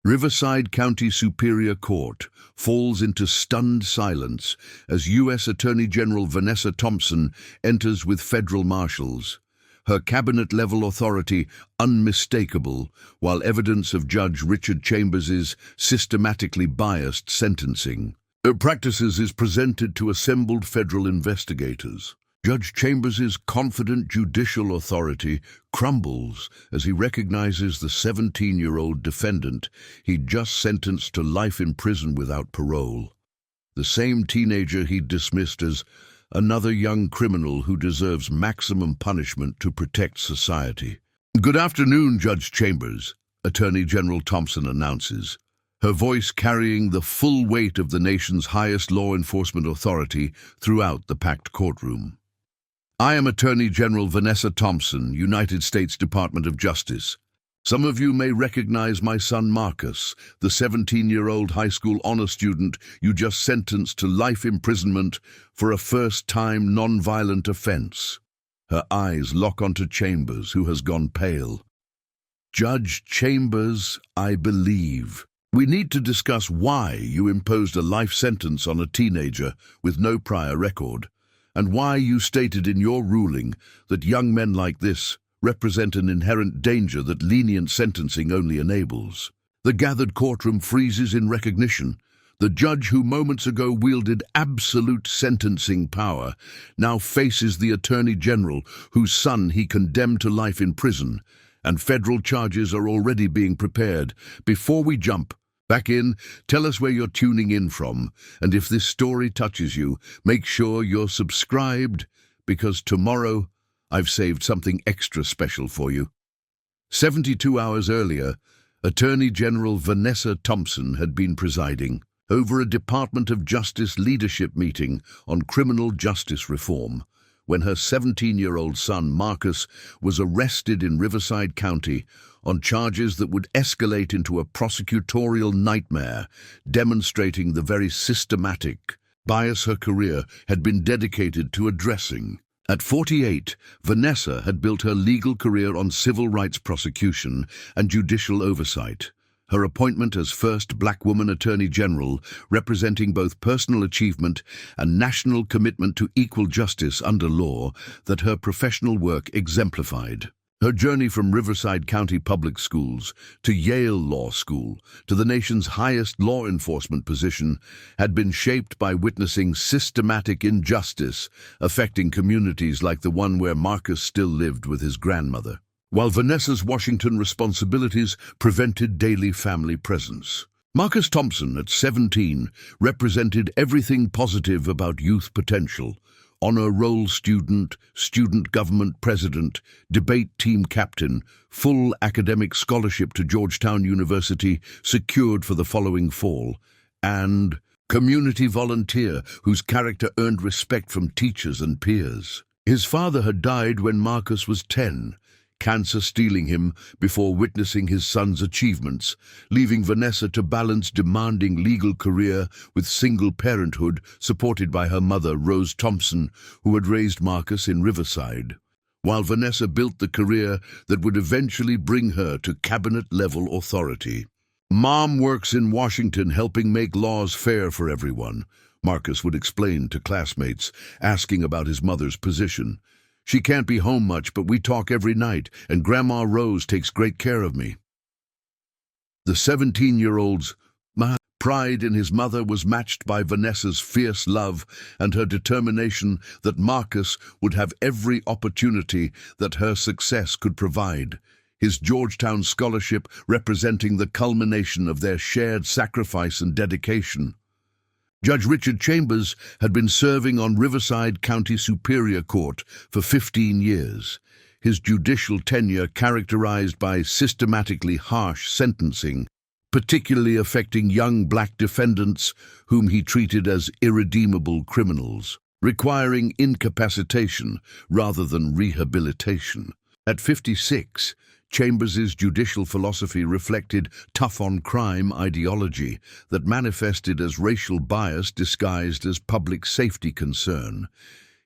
Riverside County Superior Court falls into stunned silence as U.S. Attorney General Vanessa Thompson enters with federal marshals, her cabinet-level authority unmistakable, while evidence of Judge Richard Chambers' systematically biased sentencing practices is presented to assembled federal investigators. Judge Chambers' confident judicial authority crumbles as he recognizes the 17-year-old defendant he'd just sentenced to life in prison without parole. The same teenager he'd dismissed as another young criminal who deserves maximum punishment to protect society. "Good afternoon, Judge Chambers," Attorney General Thompson announces, her voice carrying the full weight of the nation's highest law enforcement authority throughout the packed courtroom. "I am Attorney General Vanessa Thompson, United States Department of Justice. Some of you may recognize my son Marcus, the 17-year-old high school honor student you just sentenced to life imprisonment for a first-time nonviolent offense." Her eyes lock onto Chambers, who has gone pale. "Judge Chambers, I believe. We need to discuss why you imposed a life sentence on a teenager with no prior record, and why you stated in your ruling that young men like this represent an inherent danger that lenient sentencing only enables." The gathered courtroom freezes in recognition. The judge who moments ago wielded absolute sentencing power now faces the Attorney General whose son he condemned to life in prison, and federal charges are already being prepared. Before we jump back in, tell us where you're tuning in from, and if this story touches you, make sure you're subscribed, because tomorrow I've saved something extra special for you. 72 hours earlier, Attorney General Vanessa Thompson had been presiding over a Department of Justice leadership meeting on criminal justice reform when her 17-year-old son Marcus was arrested in Riverside County on charges that would escalate into a prosecutorial nightmare, demonstrating the very systematic bias her career had been dedicated to addressing. At 48, Vanessa had built her legal career on civil rights prosecution and judicial oversight. Her appointment as first black woman Attorney General, representing both personal achievement and national commitment to equal justice under law that her professional work exemplified. Her journey from Riverside County Public Schools to Yale Law School to the nation's highest law enforcement position had been shaped by witnessing systematic injustice affecting communities like the one where Marcus still lived with his grandmother, while Vanessa's Washington responsibilities prevented daily family presence. Marcus Thompson, at 17, represented everything positive about youth potential: honor roll student, student government president, debate team captain, full academic scholarship to Georgetown University secured for the following fall, and community volunteer whose character earned respect from teachers and peers. His father had died when Marcus was 10, cancer stealing him before witnessing his son's achievements, leaving Vanessa to balance demanding legal career with single parenthood supported by her mother, Rose Thompson, who had raised Marcus in Riverside, while Vanessa built the career that would eventually bring her to cabinet-level authority. "Mom works in Washington helping make laws fair for everyone," Marcus would explain to classmates, asking about his mother's position. "She can't be home much, but we talk every night, and Grandma Rose takes great care of me." The 17-year-old's pride in his mother was matched by Vanessa's fierce love and her determination that Marcus would have every opportunity that her success could provide, his Georgetown scholarship representing the culmination of their shared sacrifice and dedication. Judge Richard Chambers had been serving on Riverside County Superior Court for 15 years, his judicial tenure characterized by systematically harsh sentencing, particularly affecting young black defendants whom he treated as irredeemable criminals, requiring incapacitation rather than rehabilitation. At 56, Chambers' judicial philosophy reflected tough-on-crime ideology that manifested as racial bias disguised as public safety concern,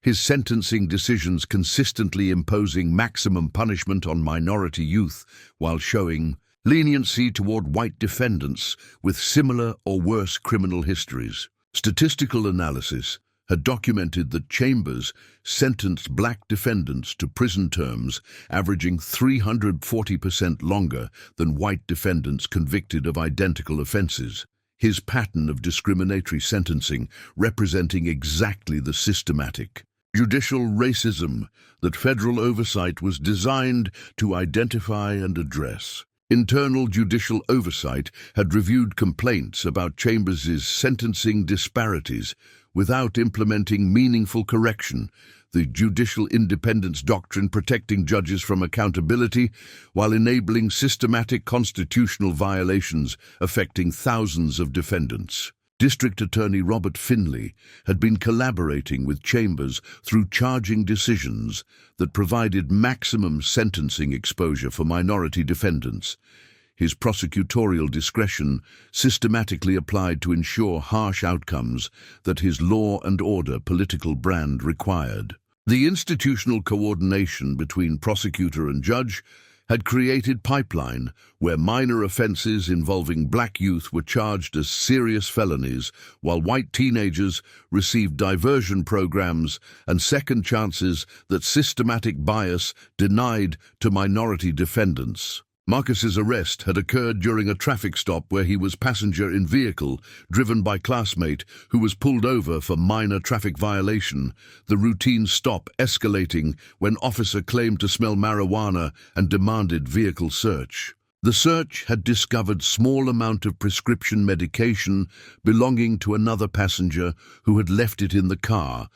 his sentencing decisions consistently imposing maximum punishment on minority youth while showing leniency toward white defendants with similar or worse criminal histories. Statistical analysis had documented that Chambers sentenced black defendants to prison terms averaging 340% longer than white defendants convicted of identical offenses. His pattern of discriminatory sentencing representing exactly the systematic judicial racism that federal oversight was designed to identify and address. Internal judicial oversight had reviewed complaints about Chambers' sentencing disparities without implementing meaningful correction, the judicial independence doctrine protecting judges from accountability while enabling systematic constitutional violations affecting thousands of defendants. District Attorney Robert Finley had been collaborating with Chambers through charging decisions that provided maximum sentencing exposure for minority defendants. His prosecutorial discretion systematically applied to ensure harsh outcomes that his law and order political brand required. The institutional coordination between prosecutor and judge had created pipeline where minor offenses involving black youth were charged as serious felonies, while white teenagers received diversion programs and second chances that systematic bias denied to minority defendants. Marcus's arrest had occurred during a traffic stop where he was passenger in vehicle driven by classmate who was pulled over for minor traffic violation, the routine stop escalating when officer claimed to smell marijuana and demanded vehicle search. The search had discovered small amount of prescription medication belonging to another passenger who had left it in the car,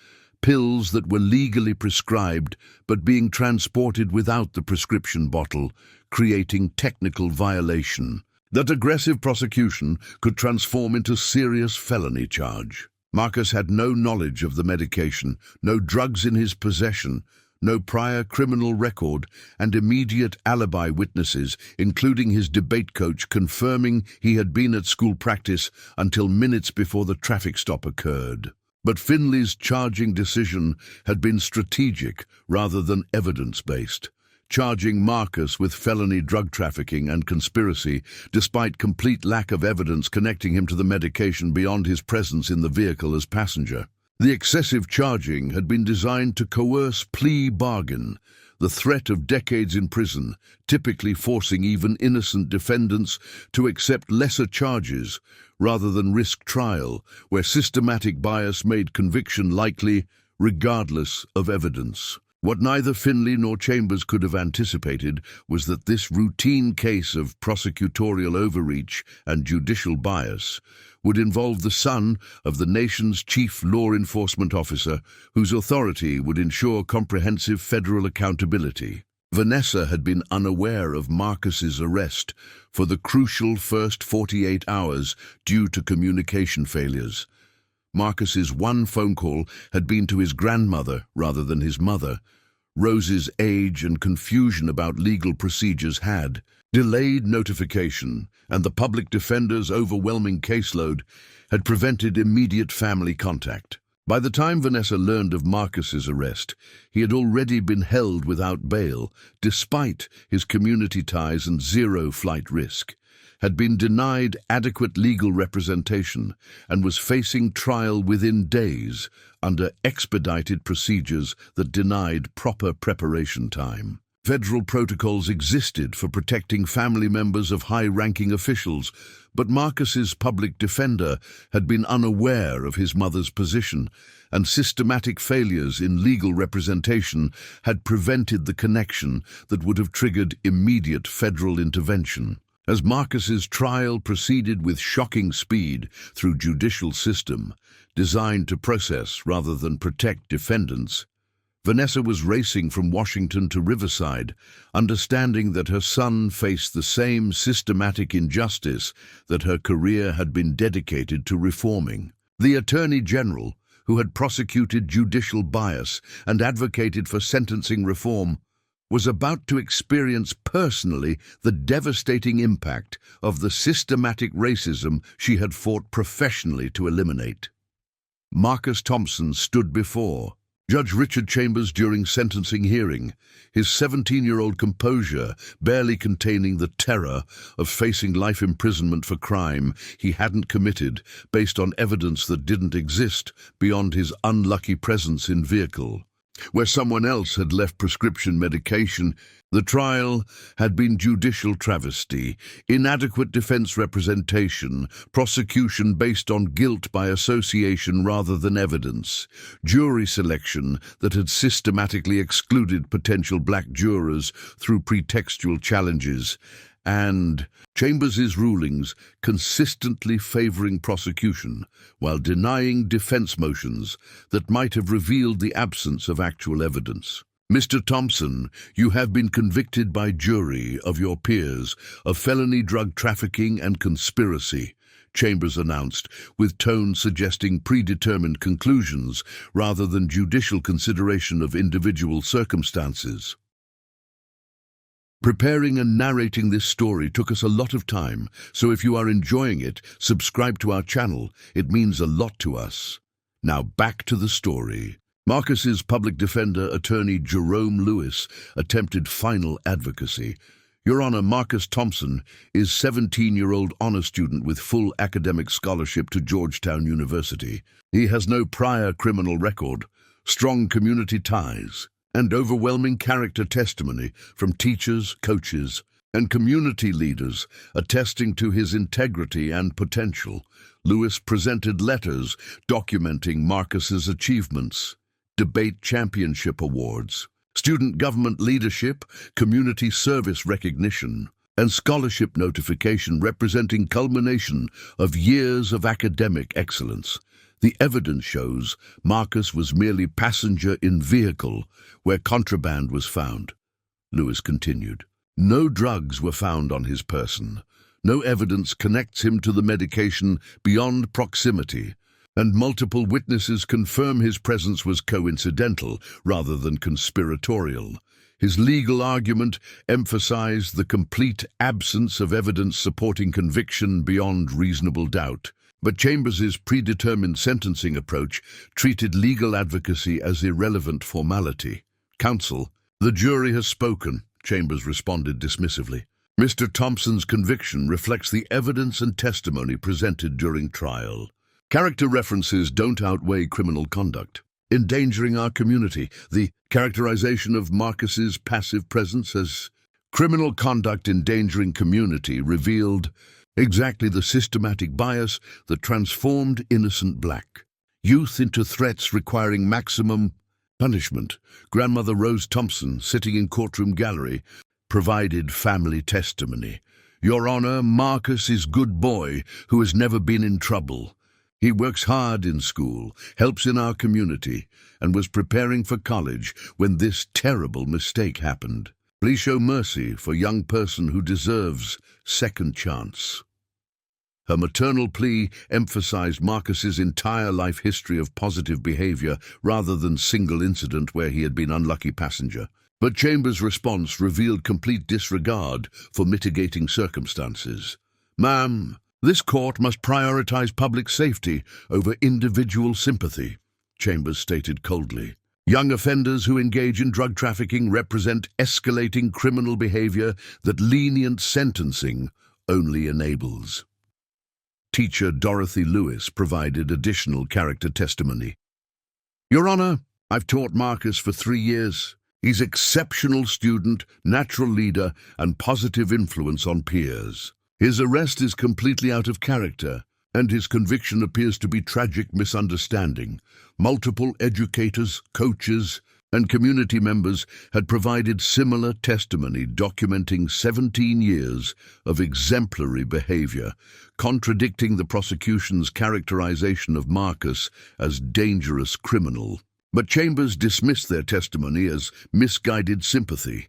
pills that were legally prescribed but being transported without the prescription bottle, creating technical violation. That aggressive prosecution could transform into serious felony charge. Marcus had no knowledge of the medication, no drugs in his possession, no prior criminal record, and immediate alibi witnesses, including his debate coach, confirming he had been at school practice until minutes before the traffic stop occurred. But Finley's charging decision had been strategic rather than evidence-based, charging Marcus with felony drug trafficking and conspiracy, despite complete lack of evidence connecting him to the medication beyond his presence in the vehicle as passenger. The excessive charging had been designed to coerce plea bargain, the threat of decades in prison, typically forcing even innocent defendants to accept lesser charges rather than risk trial, where systematic bias made conviction likely regardless of evidence. What neither Finley nor Chambers could have anticipated was that this routine case of prosecutorial overreach and judicial bias would involve the son of the nation's chief law enforcement officer, whose authority would ensure comprehensive federal accountability. Vanessa had been unaware of Marcus's arrest for the crucial first 48 hours due to communication failures. Marcus's one phone call had been to his grandmother rather than his mother. Rose's age and confusion about legal procedures had delayed notification, and the public defender's overwhelming caseload had prevented immediate family contact. By the time Vanessa learned of Marcus's arrest, he had already been held without bail, despite his community ties and zero flight risk, had been denied adequate legal representation, and was facing trial within days under expedited procedures that denied proper preparation time. Federal protocols existed for protecting family members of high-ranking officials, but Marcus's public defender had been unaware of his mother's position, and systematic failures in legal representation had prevented the connection that would have triggered immediate federal intervention. As Marcus's trial proceeded with shocking speed through judicial system, designed to process rather than protect defendants, Vanessa was racing from Washington to Riverside, understanding that her son faced the same systematic injustice that her career had been dedicated to reforming. The Attorney General, who had prosecuted judicial bias and advocated for sentencing reform, was about to experience personally the devastating impact of the systematic racism she had fought professionally to eliminate. Marcus Thompson stood before Judge Richard Chambers during sentencing hearing, his 17-year-old composure barely containing the terror of facing life imprisonment for crime he hadn't committed based on evidence that didn't exist beyond his unlucky presence in vehicle. Where someone else had left prescription medication, the trial had been judicial travesty, inadequate defense representation, prosecution based on guilt by association rather than evidence, jury selection that had systematically excluded potential black jurors through pretextual challenges, and Chambers' rulings consistently favoring prosecution while denying defense motions that might have revealed the absence of actual evidence. Mr. Thompson, you have been convicted by jury of your peers of felony drug trafficking and conspiracy, Chambers announced, with tone suggesting predetermined conclusions rather than judicial consideration of individual circumstances. Preparing and narrating this story took us a lot of time, so if you are enjoying it, subscribe to our channel. It means a lot to us. Now back to the story. Marcus's public defender, Attorney Jerome Lewis, attempted final advocacy. Your Honor, Marcus Thompson is 17-year-old honor student with full academic scholarship to Georgetown University. He has no prior criminal record, strong community ties, and overwhelming character testimony from teachers, coaches, and community leaders attesting to his integrity and potential. Lewis presented letters documenting Marcus's achievements, debate championship awards, student government leadership, community service recognition, and scholarship notification representing culmination of years of academic excellence. The evidence shows Marcus was merely passenger in vehicle where contraband was found. Lewis continued. No drugs were found on his person. No evidence connects him to the medication beyond proximity, and multiple witnesses confirm his presence was coincidental rather than conspiratorial. His legal argument emphasized the complete absence of evidence supporting conviction beyond reasonable doubt. But Chambers' predetermined sentencing approach treated legal advocacy as irrelevant formality. Counsel, the jury has spoken, Chambers responded dismissively. Mr. Thompson's conviction reflects the evidence and testimony presented during trial. Character references don't outweigh criminal conduct. Endangering our community, the characterization of Marcus's passive presence as criminal conduct endangering community revealed exactly the systematic bias that transformed innocent black youth into threats requiring maximum punishment. Grandmother Rose Thompson, sitting in courtroom gallery, provided family testimony. Your Honor, Marcus is good boy who has never been in trouble. He works hard in school, helps in our community, and was preparing for college when this terrible mistake happened. Please show mercy for young person who deserves second chance. Her maternal plea emphasized Marcus's entire life history of positive behavior rather than single incident where he had been unlucky passenger. But Chambers' response revealed complete disregard for mitigating circumstances. Ma'am, this court must prioritize public safety over individual sympathy, Chambers stated coldly. Young offenders who engage in drug trafficking represent escalating criminal behavior that lenient sentencing only enables. Teacher Dorothy Lewis provided additional character testimony. Your Honor, I've taught Marcus for 3 years. He's exceptional student, natural leader, and positive influence on peers. His arrest is completely out of character, and his conviction appears to be tragic misunderstanding. Multiple educators, coaches, and community members had provided similar testimony documenting 17 years of exemplary behavior, contradicting the prosecution's characterization of Marcus as dangerous criminal. But Chambers dismissed their testimony as misguided sympathy.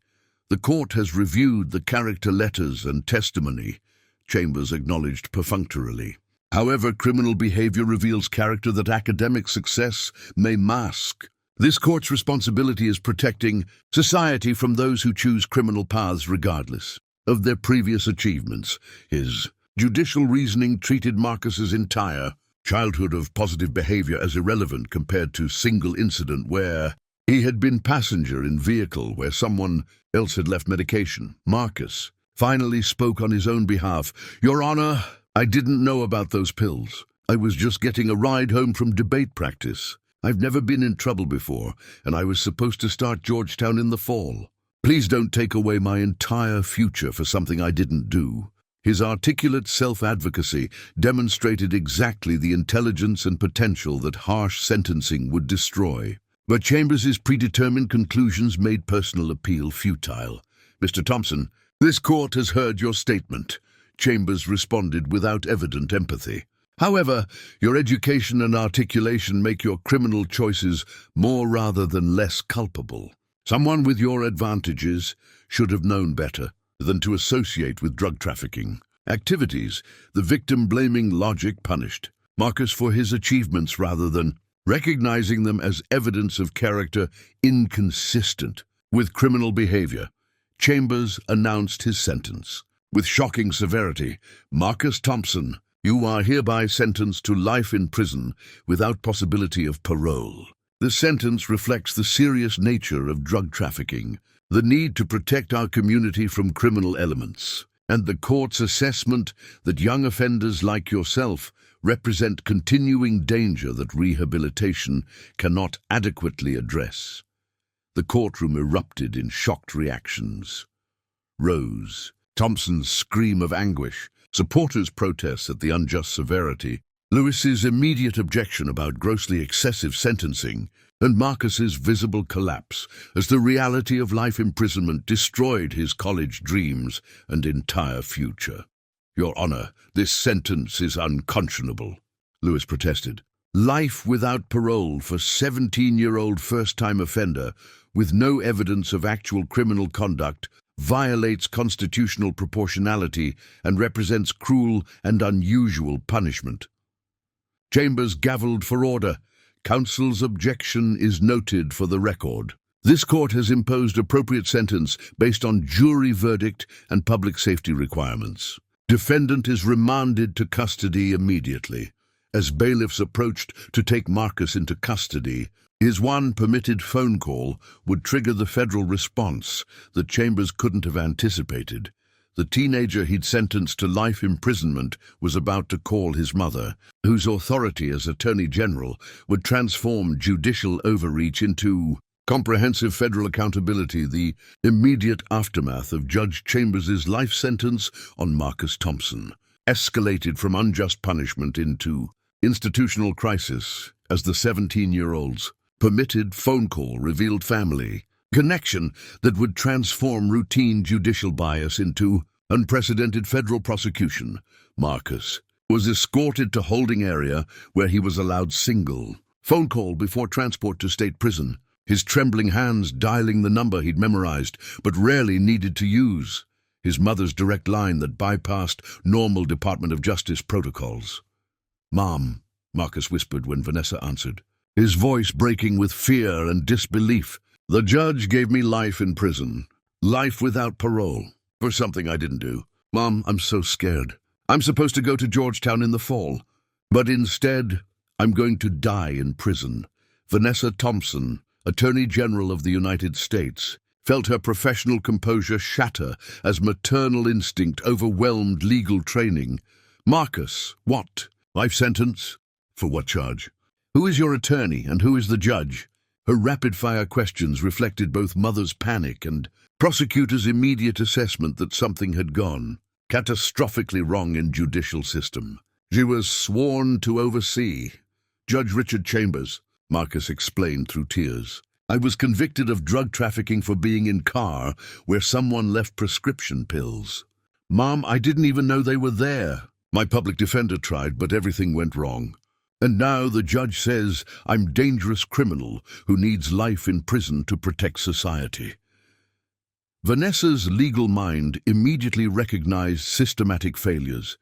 The court has reviewed the character letters and testimony, Chambers acknowledged perfunctorily. However, criminal behavior reveals character that academic success may mask. This court's responsibility is protecting society from those who choose criminal paths regardless of their previous achievements. His judicial reasoning treated Marcus's entire childhood of positive behavior as irrelevant compared to single incident where he had been passenger in vehicle where someone else had left medication. Marcus finally spoke on his own behalf. "Your Honor, I didn't know about those pills. I was just getting a ride home from debate practice. I've never been in trouble before, and I was supposed to start Georgetown in the fall. Please don't take away my entire future for something I didn't do." His articulate self-advocacy demonstrated exactly the intelligence and potential that harsh sentencing would destroy. But Chambers's predetermined conclusions made personal appeal futile. "Mr. Thompson, this court has heard your statement." Chambers responded without evident empathy. "However, your education and articulation make your criminal choices more rather than less culpable. Someone with your advantages should have known better than to associate with drug trafficking activities, the victim-blaming logic punished Marcus for his achievements rather than recognizing them as evidence of character inconsistent with criminal behavior. Chambers announced his sentence. With shocking severity, "Marcus Thompson, you are hereby sentenced to life in prison without possibility of parole." The sentence reflects the serious nature of drug trafficking, the need to protect our community from criminal elements, and the court's assessment that young offenders like yourself represent continuing danger that rehabilitation cannot adequately address. The courtroom erupted in shocked reactions. Rose, Thompson's scream of anguish, supporters' protests at the unjust severity, Lewis's immediate objection about grossly excessive sentencing, and Marcus's visible collapse as the reality of life imprisonment destroyed his college dreams and entire future. "Your Honor, this sentence is unconscionable," Lewis protested. "Life without parole for 17-year-old first-time offender with no evidence of actual criminal conduct violates constitutional proportionality and represents cruel and unusual punishment." Chambers gavelled for order. "Counsel's objection is noted for the record. This court has imposed appropriate sentence based on jury verdict and public safety requirements. Defendant is remanded to custody immediately." As bailiffs approached to take Marcus into custody, his one permitted phone call would trigger the federal response that Chambers couldn't have anticipated. The teenager he'd sentenced to life imprisonment was about to call his mother, whose authority as Attorney General would transform judicial overreach into comprehensive federal accountability, the immediate aftermath of Judge Chambers's life sentence on Marcus Thompson escalated from unjust punishment into institutional crisis as the 17-year-old's permitted phone call revealed family connection that would transform routine judicial bias into unprecedented federal prosecution. Marcus was escorted to holding area where he was allowed single phone call before transport to state prison, his trembling hands dialing the number he'd memorized but rarely needed to use, his mother's direct line that bypassed normal Department of Justice protocols. "Mom," Marcus whispered when Vanessa answered, his voice breaking with fear and disbelief. "The judge gave me life in prison, life without parole, for something I didn't do. Mom, I'm so scared. I'm supposed to go to Georgetown in the fall, but instead, I'm going to die in prison." Vanessa Thompson, Attorney General of the United States, felt her professional composure shatter as maternal instinct overwhelmed legal training. "Marcus, what? Life sentence? For what charge? Who is your attorney and who is the judge?" Her rapid-fire questions reflected both mother's panic and prosecutor's immediate assessment that something had gone catastrophically wrong in judicial system. "She was sworn to oversee. Judge Richard Chambers," Marcus explained through tears. "I was convicted of drug trafficking for being in car where someone left prescription pills. Mom, I didn't even know they were there. My public defender tried, but everything went wrong. And now the judge says I'm dangerous criminal who needs life in prison to protect society." Vanessa's legal mind immediately recognized systematic failures,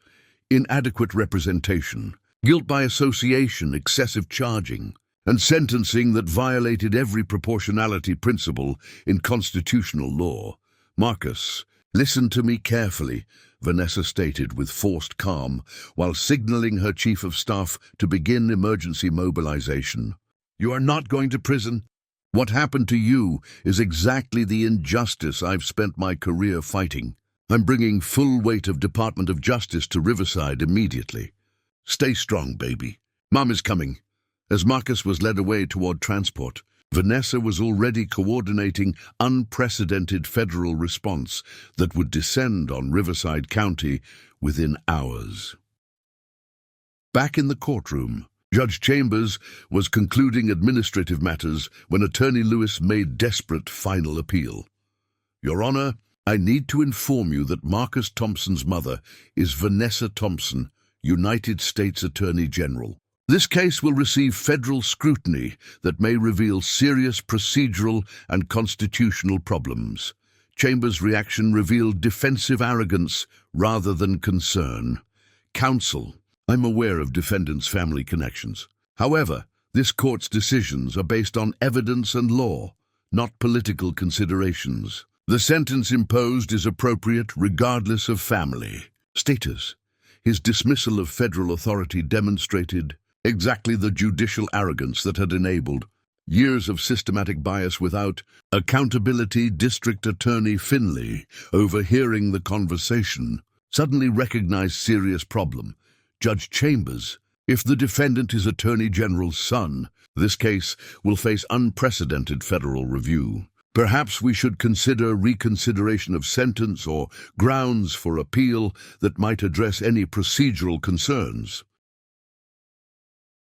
inadequate representation, guilt by association, excessive charging, and sentencing that violated every proportionality principle in constitutional law. Marcus, "Listen to me carefully," Vanessa stated with forced calm, while signaling her chief of staff to begin emergency mobilization. "You are not going to prison. What happened to you is exactly the injustice I've spent my career fighting. I'm bringing full weight of Department of Justice to Riverside immediately. Stay strong, baby. Mom is coming." As Marcus was led away toward transport, Vanessa was already coordinating unprecedented federal response that would descend on Riverside County within hours. Back in the courtroom, Judge Chambers was concluding administrative matters when Attorney Lewis made desperate final appeal. "Your Honor, I need to inform you that Marcus Thompson's mother is Vanessa Thompson, United States Attorney General. This case will receive federal scrutiny that may reveal serious procedural and constitutional problems." Chambers' reaction revealed defensive arrogance rather than concern. "Counsel, I'm aware of defendant's family connections. However, this court's decisions are based on evidence and law, not political considerations. The sentence imposed is appropriate regardless of family status." His dismissal of federal authority demonstrated exactly the judicial arrogance that had enabled years of systematic bias without accountability. District Attorney Finley, overhearing the conversation, suddenly recognized serious problem. "Judge Chambers, if the defendant is Attorney General's son, this case will face unprecedented federal review. Perhaps we should consider reconsideration of sentence or grounds for appeal that might address any procedural concerns."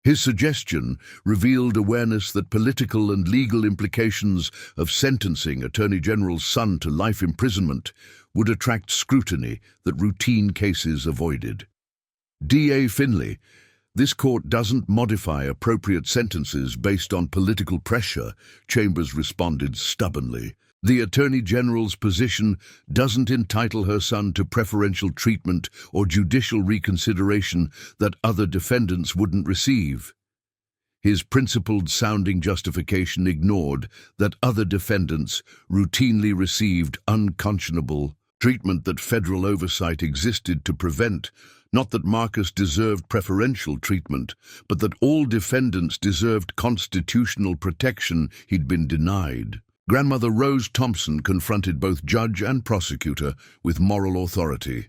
His suggestion revealed awareness that political and legal implications of sentencing Attorney General's son to life imprisonment would attract scrutiny that routine cases avoided. DA Finley, "This court doesn't modify appropriate sentences based on political pressure," Chambers responded stubbornly. "The Attorney General's position doesn't entitle her son to preferential treatment or judicial reconsideration that other defendants wouldn't receive." His principled-sounding justification ignored that other defendants routinely received unconscionable treatment that federal oversight existed to prevent. Not that Marcus deserved preferential treatment, but that all defendants deserved constitutional protection he'd been denied. Grandmother Rose Thompson confronted both judge and prosecutor with moral authority.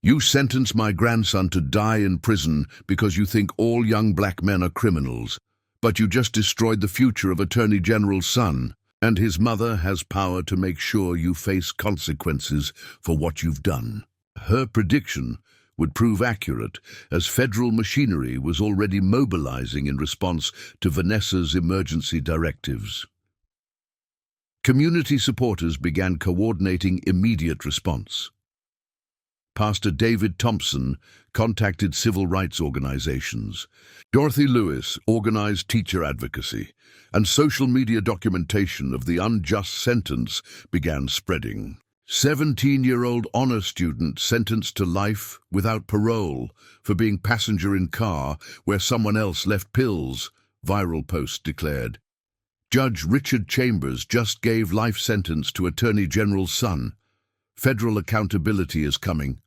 "You sentence my grandson to die in prison because you think all young black men are criminals, but you just destroyed the future of Attorney General's son, and his mother has power to make sure you face consequences for what you've done." Her prediction would prove accurate, as federal machinery was already mobilizing in response to Vanessa's emergency directives. Community supporters began coordinating immediate response. Pastor David Thompson contacted civil rights organizations. Dorothy Lewis organized teacher advocacy, and social media documentation of the unjust sentence began spreading. 17-year-old honor student sentenced to life without parole for being passenger in car where someone else left pills, viral post declared. Judge Richard Chambers just gave life sentence to Attorney General's son. Federal accountability is coming.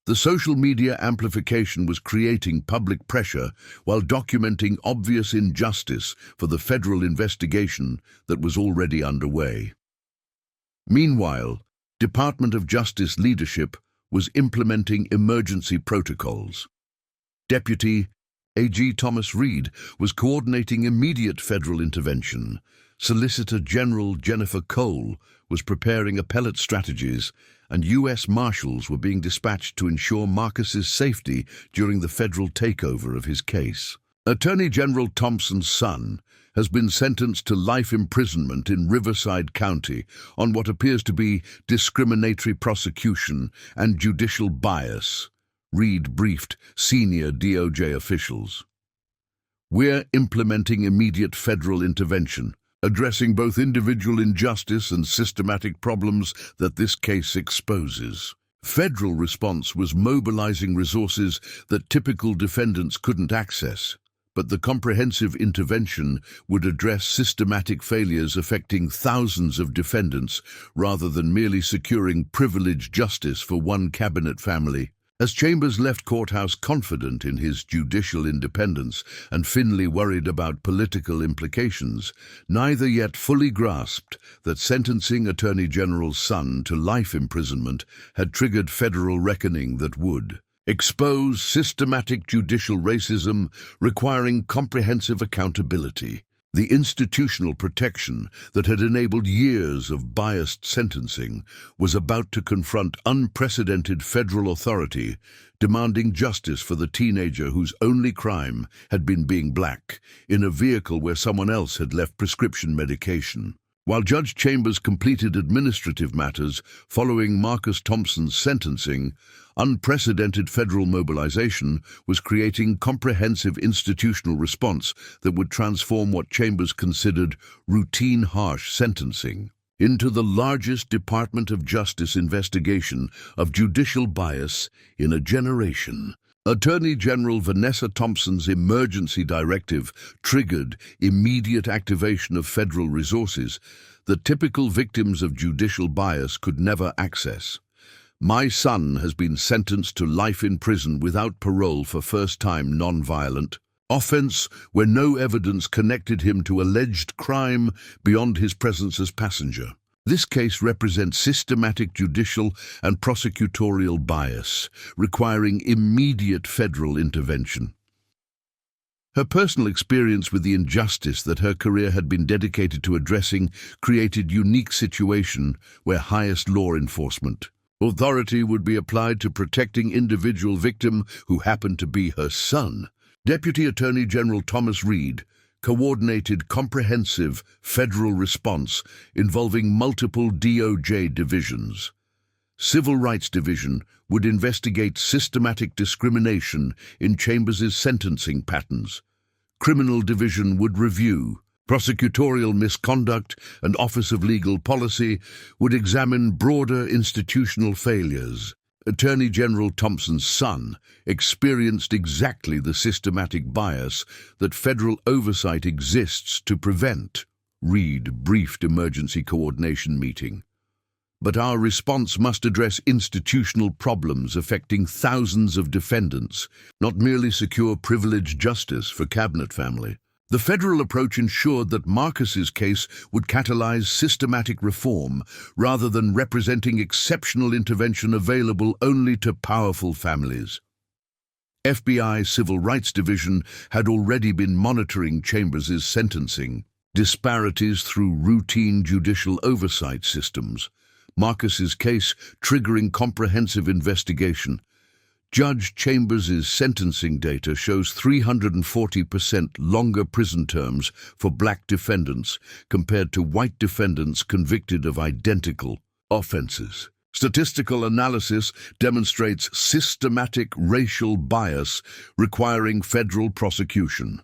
The social media amplification was creating public pressure while documenting obvious injustice for the federal investigation that was already underway. Meanwhile, Department of Justice leadership was implementing emergency protocols. Deputy AG Thomas Reed was coordinating immediate federal intervention. Solicitor General Jennifer Cole was preparing appellate strategies, and U.S. marshals were being dispatched to ensure Marcus's safety during the federal takeover of his case. Attorney General Thompson's son has been sentenced to life imprisonment in Riverside County on what appears to be discriminatory prosecution and judicial bias, Reed briefed senior DOJ officials. "We're implementing immediate federal intervention, addressing both individual injustice and systematic problems that this case exposes." Federal response was mobilizing resources that typical defendants couldn't access. But the comprehensive intervention would address systematic failures affecting thousands of defendants rather than merely securing privileged justice for one cabinet family. As Chambers left courthouse confident in his judicial independence and Finley worried about political implications, neither yet fully grasped that sentencing Attorney General's son to life imprisonment had triggered federal reckoning that would expose systematic judicial racism requiring comprehensive accountability. The institutional protection that had enabled years of biased sentencing was about to confront unprecedented federal authority, demanding justice for the teenager whose only crime had been being black, in a vehicle where someone else had left prescription medication. While Judge Chambers completed administrative matters following Marcus Thompson's sentencing, unprecedented federal mobilization was creating comprehensive institutional response that would transform what Chambers considered routine harsh sentencing into the largest Department of Justice investigation of judicial bias in a generation. Attorney General Vanessa Thompson's emergency directive triggered immediate activation of federal resources that typical victims of judicial bias could never access. My son has been sentenced to life in prison without parole for first-time nonviolent offense where no evidence connected him to alleged crime beyond his presence as passenger. This case represents systematic judicial and prosecutorial bias, requiring immediate federal intervention. Her personal experience with the injustice that her career had been dedicated to addressing created a unique situation where highest law enforcement authority would be applied to protecting individual victim who happened to be her son. Deputy Attorney General Thomas Reed coordinated comprehensive federal response involving multiple DOJ divisions. Civil Rights Division would investigate systematic discrimination in Chambers' sentencing patterns. Criminal Division would review prosecutorial misconduct, and Office of Legal Policy would examine broader institutional failures. Attorney General Thompson's son experienced exactly the systematic bias that federal oversight exists to prevent. Reed briefed emergency coordination meeting. But our response must address institutional problems affecting thousands of defendants, not merely secure privileged justice for cabinet family. The federal approach ensured that Marcus's case would catalyze systematic reform rather than representing exceptional intervention available only to powerful families. FBI Civil Rights Division had already been monitoring Chambers' sentencing disparities through routine judicial oversight systems. Marcus's case triggering comprehensive investigation. Judge Chambers' sentencing data shows 340% longer prison terms for black defendants compared to white defendants convicted of identical offenses. Statistical analysis demonstrates systematic racial bias requiring federal prosecution.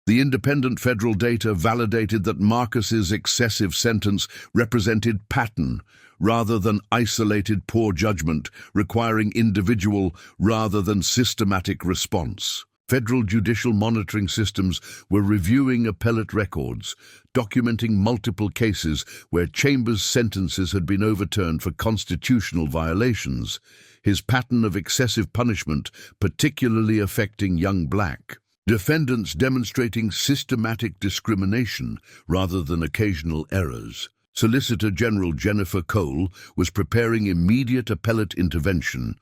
The independent federal data validated that Marcus's excessive sentence represented pattern rather than isolated poor judgment, requiring individual rather than systematic response. Federal judicial monitoring systems were reviewing appellate records, documenting multiple cases where Chambers' sentences had been overturned for constitutional violations, his pattern of excessive punishment particularly affecting young black defendants demonstrating systematic discrimination rather than occasional errors. Solicitor General Jennifer Cole was preparing immediate appellate intervention.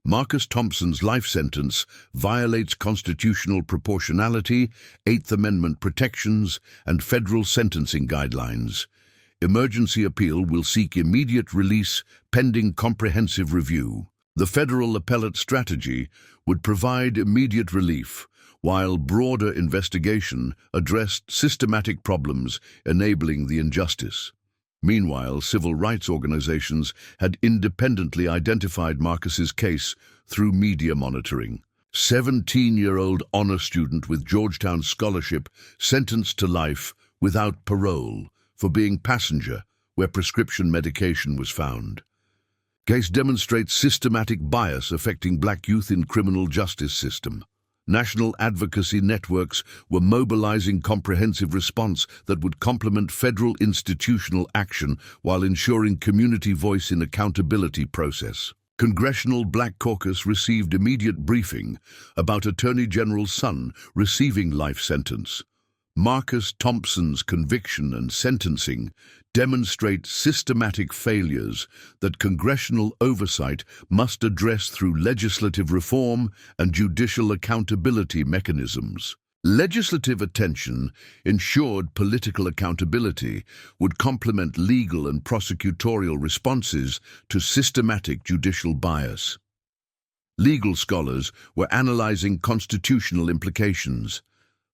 Marcus Thompson's life sentence violates constitutional proportionality, Eighth Amendment protections, and federal sentencing guidelines. Emergency appeal will seek immediate release pending comprehensive review. The federal appellate strategy would provide immediate relief, while broader investigation addressed systematic problems enabling the injustice. Meanwhile, civil rights organizations had independently identified Marcus's case through media monitoring. 17-year-old honor student with Georgetown scholarship sentenced to life without parole for being passenger where prescription medication was found. Case demonstrates systematic bias affecting black youth in criminal justice system. National advocacy networks were mobilizing comprehensive response that would complement federal institutional action while ensuring community voice in accountability process. Congressional Black Caucus received immediate briefing about Attorney General's son receiving life sentence. Marcus Thompson's conviction and sentencing demonstrate systematic failures that congressional oversight must address through legislative reform and judicial accountability mechanisms. Legislative attention ensured political accountability would complement legal and prosecutorial responses to systematic judicial bias. Legal scholars were analyzing constitutional implications.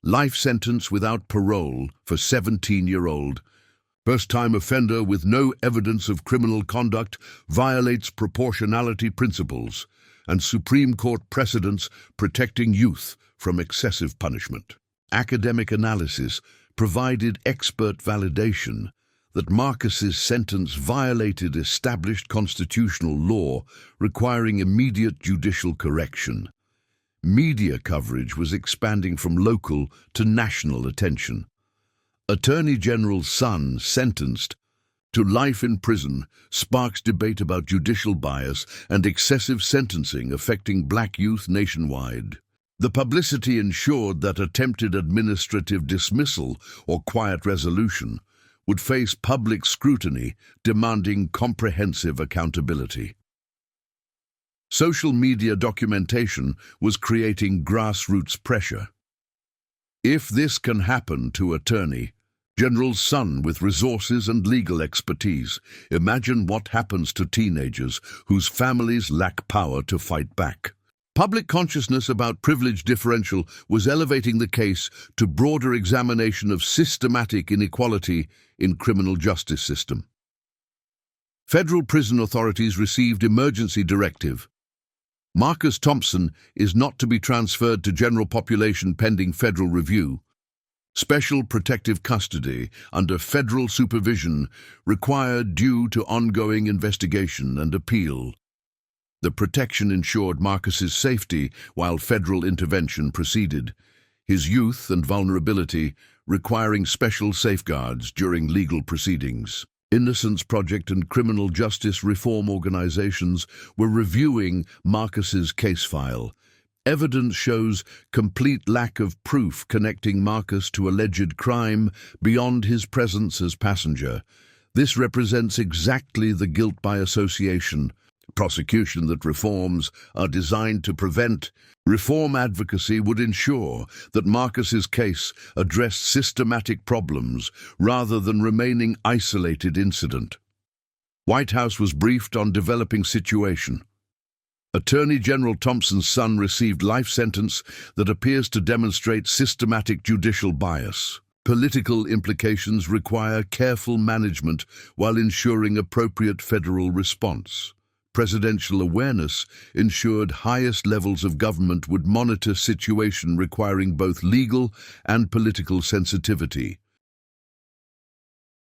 Life sentence without parole for 17-year-old first-time offender with no evidence of criminal conduct violates proportionality principles and Supreme Court precedents protecting youth from excessive punishment. Academic analysis provided expert validation that Marcus's sentence violated established constitutional law requiring immediate judicial correction. Media coverage was expanding from local to national attention. Attorney General's son sentenced to life in prison sparks debate about judicial bias and excessive sentencing affecting black youth nationwide. The publicity ensured that attempted administrative dismissal or quiet resolution would face public scrutiny, demanding comprehensive accountability. Social media documentation was creating grassroots pressure. If this can happen to Attorney General's son with resources and legal expertise, imagine what happens to teenagers whose families lack power to fight back. Public consciousness about privilege differential was elevating the case to broader examination of systematic inequality in criminal justice system. Federal prison authorities received emergency directive. Marcus Thompson is not to be transferred to general population pending federal review. Special protective custody under federal supervision required due to ongoing investigation and appeal. The protection ensured Marcus's safety while federal intervention proceeded, his youth and vulnerability requiring special safeguards during legal proceedings. Innocence Project and criminal justice reform organizations were reviewing Marcus's case file. Evidence shows complete lack of proof connecting Marcus to alleged crime beyond his presence as passenger. This represents exactly the guilt by association prosecution that reforms are designed to prevent. Reform advocacy would ensure that Marcus's case addressed systematic problems rather than remaining isolated incident. White House was briefed on developing situation. Attorney General Thompson's son received life sentence that appears to demonstrate systematic judicial bias. Political implications require careful management while ensuring appropriate federal response. Presidential awareness ensured highest levels of government would monitor situation requiring both legal and political sensitivity.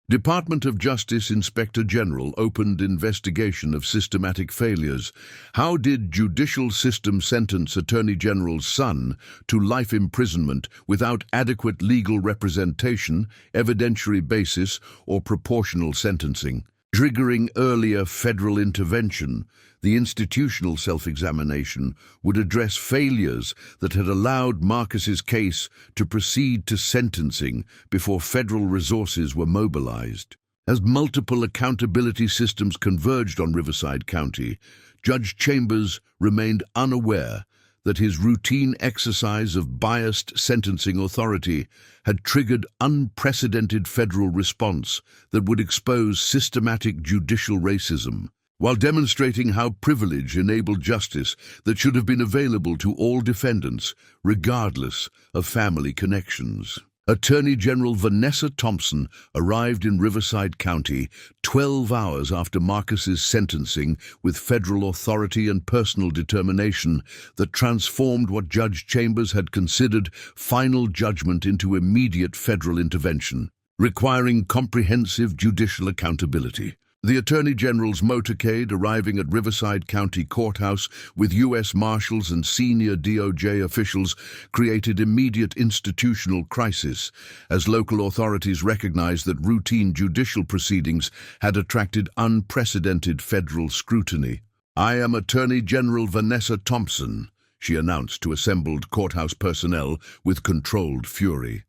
Department of Justice Inspector General opened investigation of systematic failures. How did judicial system sentence Attorney General's son to life imprisonment without adequate legal representation, evidentiary basis, or proportional sentencing? Triggering earlier federal intervention, the institutional self-examination would address failures that had allowed Marcus's case to proceed to sentencing before federal resources were mobilized. As multiple accountability systems converged on Riverside County, Judge Chambers remained unaware that his routine exercise of biased sentencing authority had triggered unprecedented federal response that would expose systematic judicial racism, while demonstrating how privilege enabled justice that should have been available to all defendants, regardless of family connections. Attorney General Vanessa Thompson arrived in Riverside County 12 hours after Marcus's sentencing with federal authority and personal determination that transformed what Judge Chambers had considered final judgment into immediate federal intervention, requiring comprehensive judicial accountability. The Attorney General's motorcade arriving at Riverside County Courthouse with U.S. Marshals and senior DOJ officials created immediate institutional crisis as local authorities recognized that routine judicial proceedings had attracted unprecedented federal scrutiny. "I am Attorney General Vanessa Thompson," she announced to assembled courthouse personnel with controlled fury.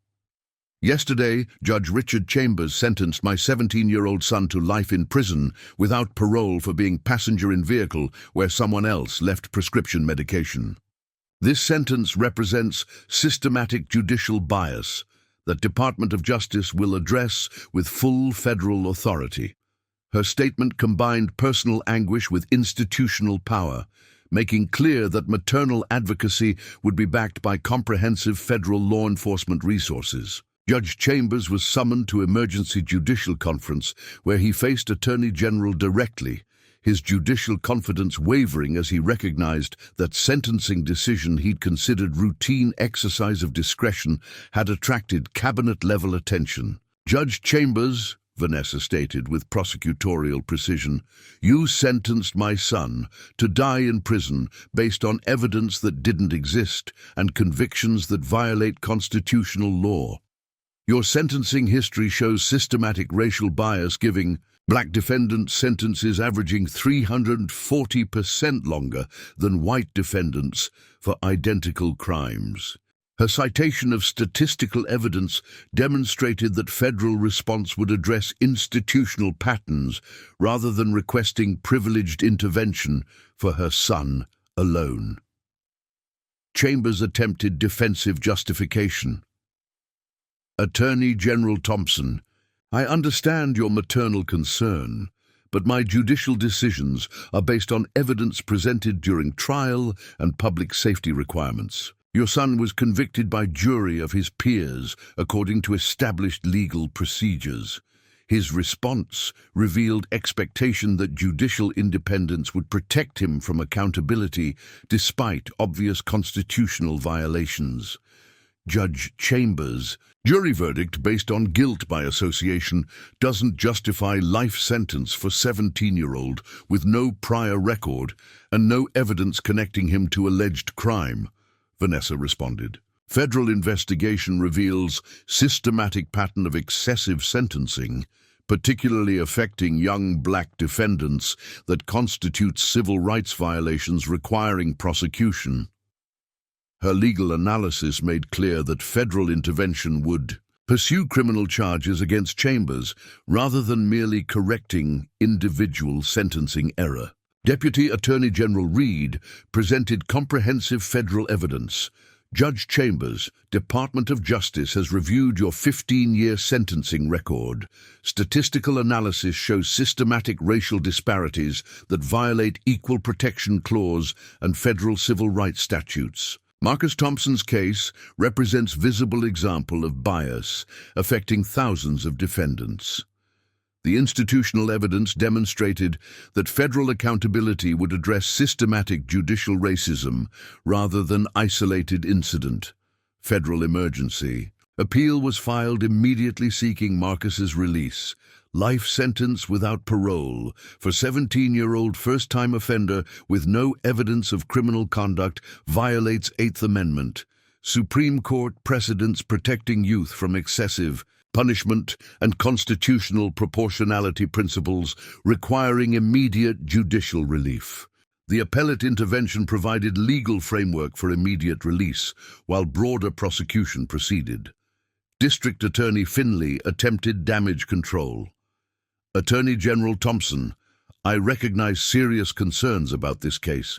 "Yesterday, Judge Richard Chambers sentenced my 17-year-old son to life in prison without parole for being passenger in vehicle where someone else left prescription medication. This sentence represents systematic judicial bias that Department of Justice will address with full federal authority." Her statement combined personal anguish with institutional power, making clear that maternal advocacy would be backed by comprehensive federal law enforcement resources. Judge Chambers was summoned to emergency judicial conference where he faced Attorney General directly, his judicial confidence wavering as he recognized that sentencing decision he'd considered routine exercise of discretion had attracted cabinet-level attention. "Judge Chambers," Vanessa stated with prosecutorial precision, "you sentenced my son to die in prison based on evidence that didn't exist and convictions that violate constitutional law. Your sentencing history shows systematic racial bias, giving black defendants sentences averaging 340% longer than white defendants for identical crimes." Her citation of statistical evidence demonstrated that federal response would address institutional patterns rather than requesting privileged intervention for her son alone. Chambers attempted defensive justification. "Attorney General Thompson, I understand your maternal concern, but my judicial decisions are based on evidence presented during trial and public safety requirements. Your son was convicted by jury of his peers according to established legal procedures. His response revealed expectation that judicial independence would protect him from accountability despite obvious constitutional violations." Judge Chambers, "Jury verdict based on guilt by association doesn't justify life sentence for 17-year-old with no prior record and no evidence connecting him to alleged crime," Vanessa responded. "Federal investigation reveals systematic pattern of excessive sentencing, particularly affecting young black defendants, that constitutes civil rights violations requiring prosecution." Her legal analysis made clear that federal intervention would pursue criminal charges against Chambers rather than merely correcting individual sentencing error. Deputy Attorney General Reed presented comprehensive federal evidence. "Judge Chambers, Department of Justice has reviewed your 15-year sentencing record. Statistical analysis shows systematic racial disparities that violate Equal Protection Clause and federal civil rights statutes. Marcus Thompson's case represents visible example of bias affecting thousands of defendants. The institutional evidence demonstrated that federal accountability would address systematic judicial racism rather than isolated incident. Federal emergency. Appeal was filed immediately seeking Marcus's release. Life sentence without parole for 17-year-old first-time offender with no evidence of criminal conduct violates Eighth Amendment. Supreme Court precedents protecting youth from excessive punishment and constitutional proportionality principles requiring immediate judicial relief. The appellate intervention provided legal framework for immediate release, while broader prosecution proceeded. District Attorney Finley attempted damage control. "Attorney General Thompson, I recognize serious concerns about this case.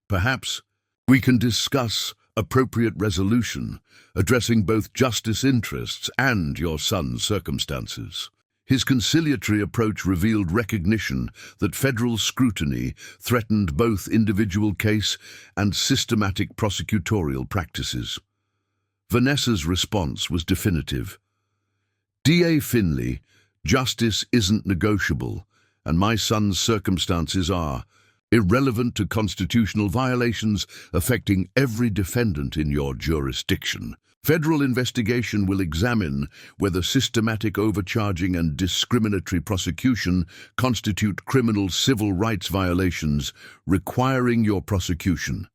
Perhaps we can discuss appropriate resolution, addressing both justice interests and your son's circumstances." His conciliatory approach revealed recognition that federal scrutiny threatened both individual case and systematic prosecutorial practices. Vanessa's response was definitive. "DA Finley, justice isn't negotiable, and my son's circumstances are irrelevant to constitutional violations affecting every defendant in your jurisdiction." Federal investigation will examine whether systematic overcharging and discriminatory prosecution constitute criminal civil rights violations requiring your prosecution.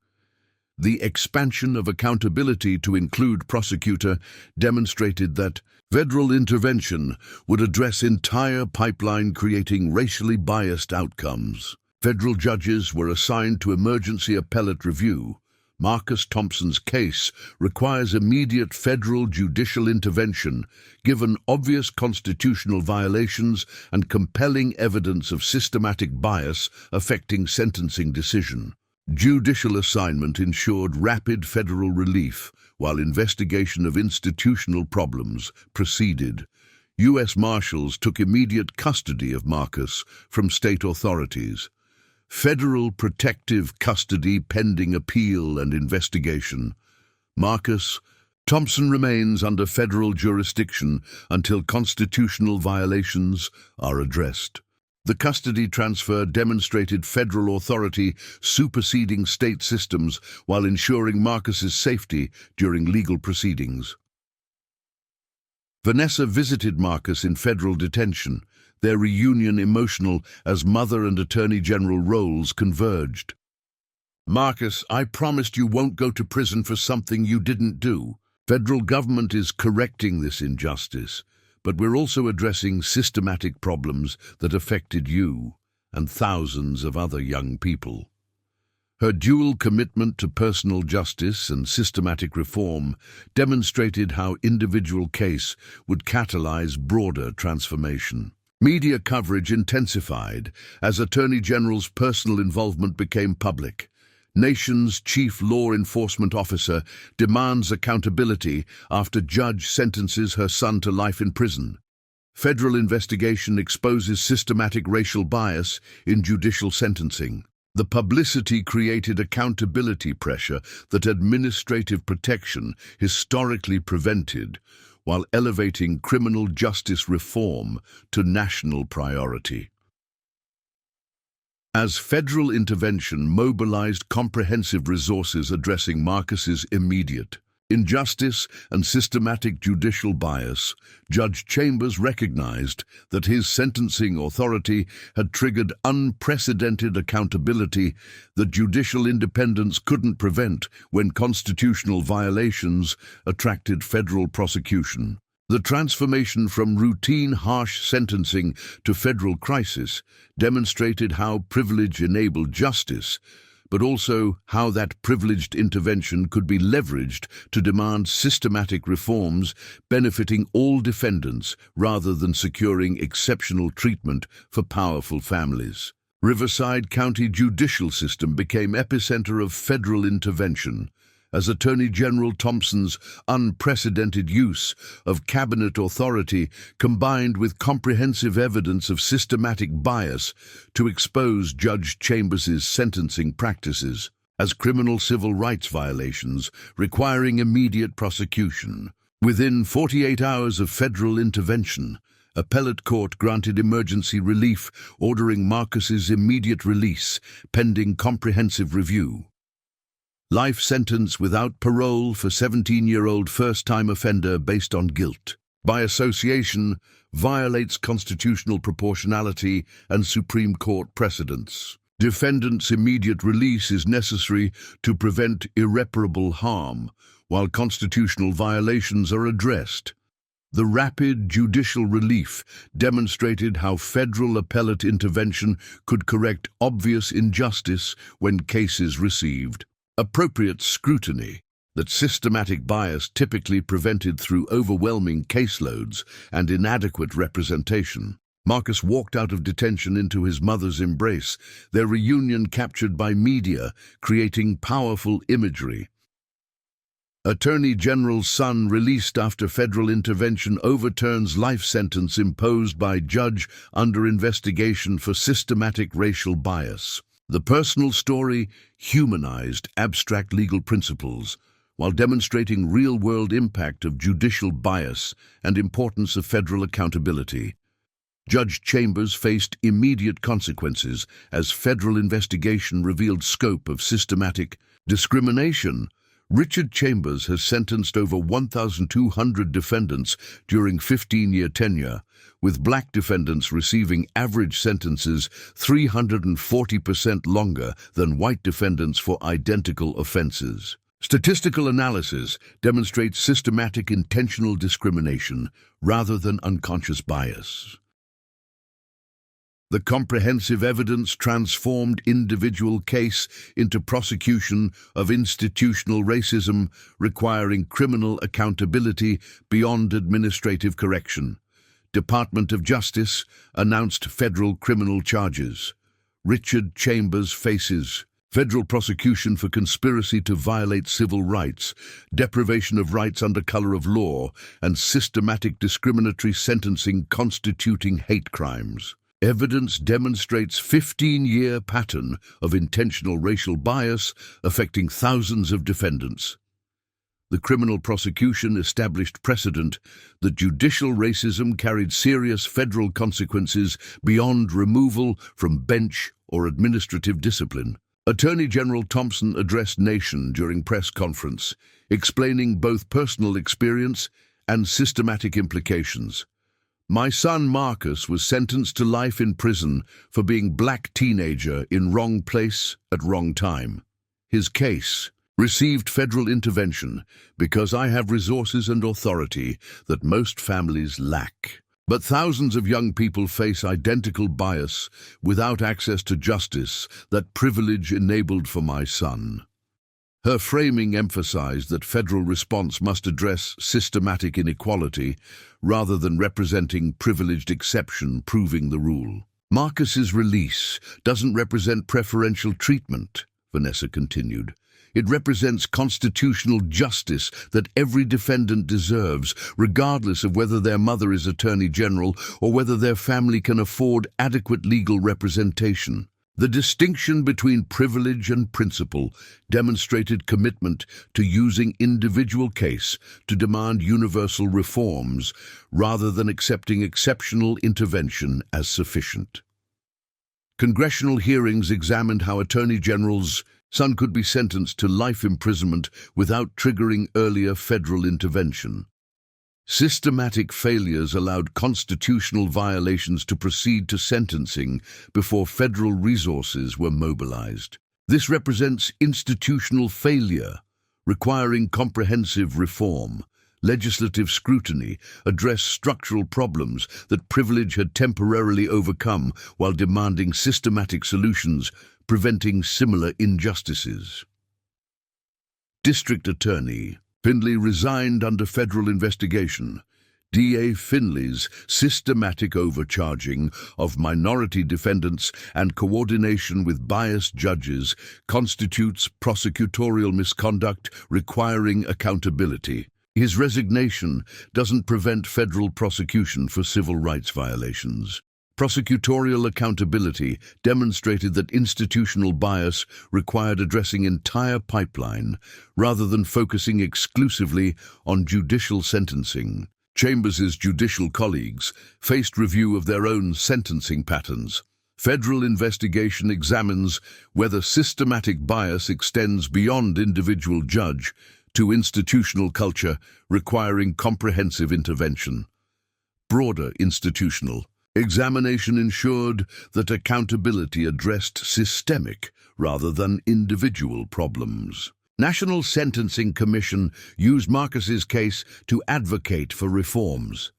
The expansion of accountability to include prosecutor demonstrated that federal intervention would address entire pipeline creating racially biased outcomes. Federal judges were assigned to emergency appellate review. Marcus Thompson's case requires immediate federal judicial intervention, given obvious constitutional violations and compelling evidence of systematic bias affecting sentencing decision. Judicial assignment ensured rapid federal relief, while investigation of institutional problems proceeded. U.S. Marshals took immediate custody of Marcus from state authorities. Federal protective custody pending appeal and investigation. Marcus Thompson remains under federal jurisdiction until constitutional violations are addressed. The custody transfer demonstrated federal authority superseding state systems while ensuring Marcus's safety during legal proceedings. Vanessa visited Marcus in federal detention, their reunion emotional as mother and attorney general roles converged. "Marcus, I promised you won't go to prison for something you didn't do. Federal government is correcting this injustice, but we're also addressing systematic problems that affected you and thousands of other young people." Her dual commitment to personal justice and systematic reform demonstrated how individual case would catalyze broader transformation. Media coverage intensified as Attorney General's personal involvement became public. Nation's chief law enforcement officer demands accountability after judge sentences her son to life in prison. Federal investigation exposes systematic racial bias in judicial sentencing. The publicity created accountability pressure that administrative protection historically prevented, while elevating criminal justice reform to national priority. As federal intervention mobilized comprehensive resources addressing Marcus's immediate injustice and systematic judicial bias, Judge Chambers recognized that his sentencing authority had triggered unprecedented accountability that judicial independence couldn't prevent when constitutional violations attracted federal prosecution. The transformation from routine harsh sentencing to federal crisis demonstrated how privilege enabled justice, but also how that privileged intervention could be leveraged to demand systematic reforms benefiting all defendants rather than securing exceptional treatment for powerful families. Riverside County judicial system became epicenter of federal intervention, as Attorney General Thompson's unprecedented use of cabinet authority combined with comprehensive evidence of systematic bias to expose Judge Chambers' sentencing practices as criminal civil rights violations requiring immediate prosecution. Within 48 hours of federal intervention, appellate court granted emergency relief, ordering Marcus's immediate release pending comprehensive review. Life sentence without parole for 17-year-old first-time offender based on guilt. By association, violates constitutional proportionality and Supreme Court precedents. Defendant's immediate release is necessary to prevent irreparable harm, while constitutional violations are addressed. The rapid judicial relief demonstrated how federal appellate intervention could correct obvious injustice when cases received appropriate scrutiny that systematic bias typically prevented through overwhelming caseloads and inadequate representation. Marcus walked out of detention into his mother's embrace, their reunion captured by media, creating powerful imagery. Attorney General's son released after federal intervention overturns life sentence imposed by judge under investigation for systematic racial bias. The personal story humanized abstract legal principles while demonstrating real-world impact of judicial bias and importance of federal accountability. Judge Chambers faced immediate consequences as federal investigation revealed scope of systematic discrimination, Richard Chambers has sentenced over 1,200 defendants during 15-year tenure, with black defendants receiving average sentences 340% longer than white defendants for identical offenses. Statistical analysis demonstrates systematic intentional discrimination rather than unconscious bias. The comprehensive evidence transformed individual case into prosecution of institutional racism, requiring criminal accountability beyond administrative correction. Department of Justice announced federal criminal charges. Richard Chambers faces federal prosecution for conspiracy to violate civil rights, deprivation of rights under color of law, and systematic discriminatory sentencing constituting hate crimes. Evidence demonstrates 15-year pattern of intentional racial bias affecting thousands of defendants. The criminal prosecution established precedent that judicial racism carried serious federal consequences beyond removal from bench or administrative discipline. Attorney General Thompson addressed nation during press conference, explaining both personal experience and systematic implications. My son Marcus was sentenced to life in prison for being black teenager in wrong place at wrong time. His case received federal intervention because I have resources and authority that most families lack. But thousands of young people face identical bias without access to justice that privilege enabled for my son. Her framing emphasized that federal response must address systematic inequality rather than representing privileged exception proving the rule. Marcus's release doesn't represent preferential treatment, Vanessa continued. It represents constitutional justice that every defendant deserves, regardless of whether their mother is Attorney General or whether their family can afford adequate legal representation. The distinction between privilege and principle demonstrated commitment to using individual case to demand universal reforms rather than accepting exceptional intervention as sufficient. Congressional hearings examined how Attorney General's son could be sentenced to life imprisonment without triggering earlier federal intervention. Systematic failures allowed constitutional violations to proceed to sentencing before federal resources were mobilized. This represents institutional failure, requiring comprehensive reform. Legislative scrutiny addressed structural problems that privilege had temporarily overcome while demanding systematic solutions, preventing similar injustices. District Attorney Findley resigned under federal investigation. D.A. Findley's systematic overcharging of minority defendants and coordination with biased judges constitutes prosecutorial misconduct requiring accountability. His resignation doesn't prevent federal prosecution for civil rights violations. Prosecutorial accountability demonstrated that institutional bias required addressing entire pipeline rather than focusing exclusively on judicial sentencing. Chambers's judicial colleagues faced review of their own sentencing patterns. Federal investigation examines whether systematic bias extends beyond individual judge to institutional culture, requiring comprehensive intervention. Broader institutional examination ensured that accountability addressed systemic rather than individual problems. National Sentencing Commission used Marcus's case to advocate for reforms.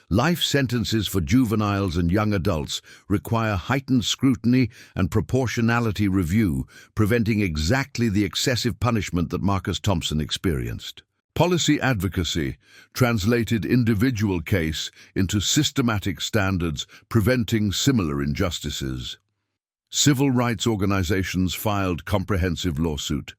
Life sentences for juveniles and young adults require heightened scrutiny and proportionality review, preventing exactly the excessive punishment that Marcus Thompson experienced. Policy advocacy translated individual case into systematic standards, preventing similar injustices. Civil rights organizations filed comprehensive lawsuit.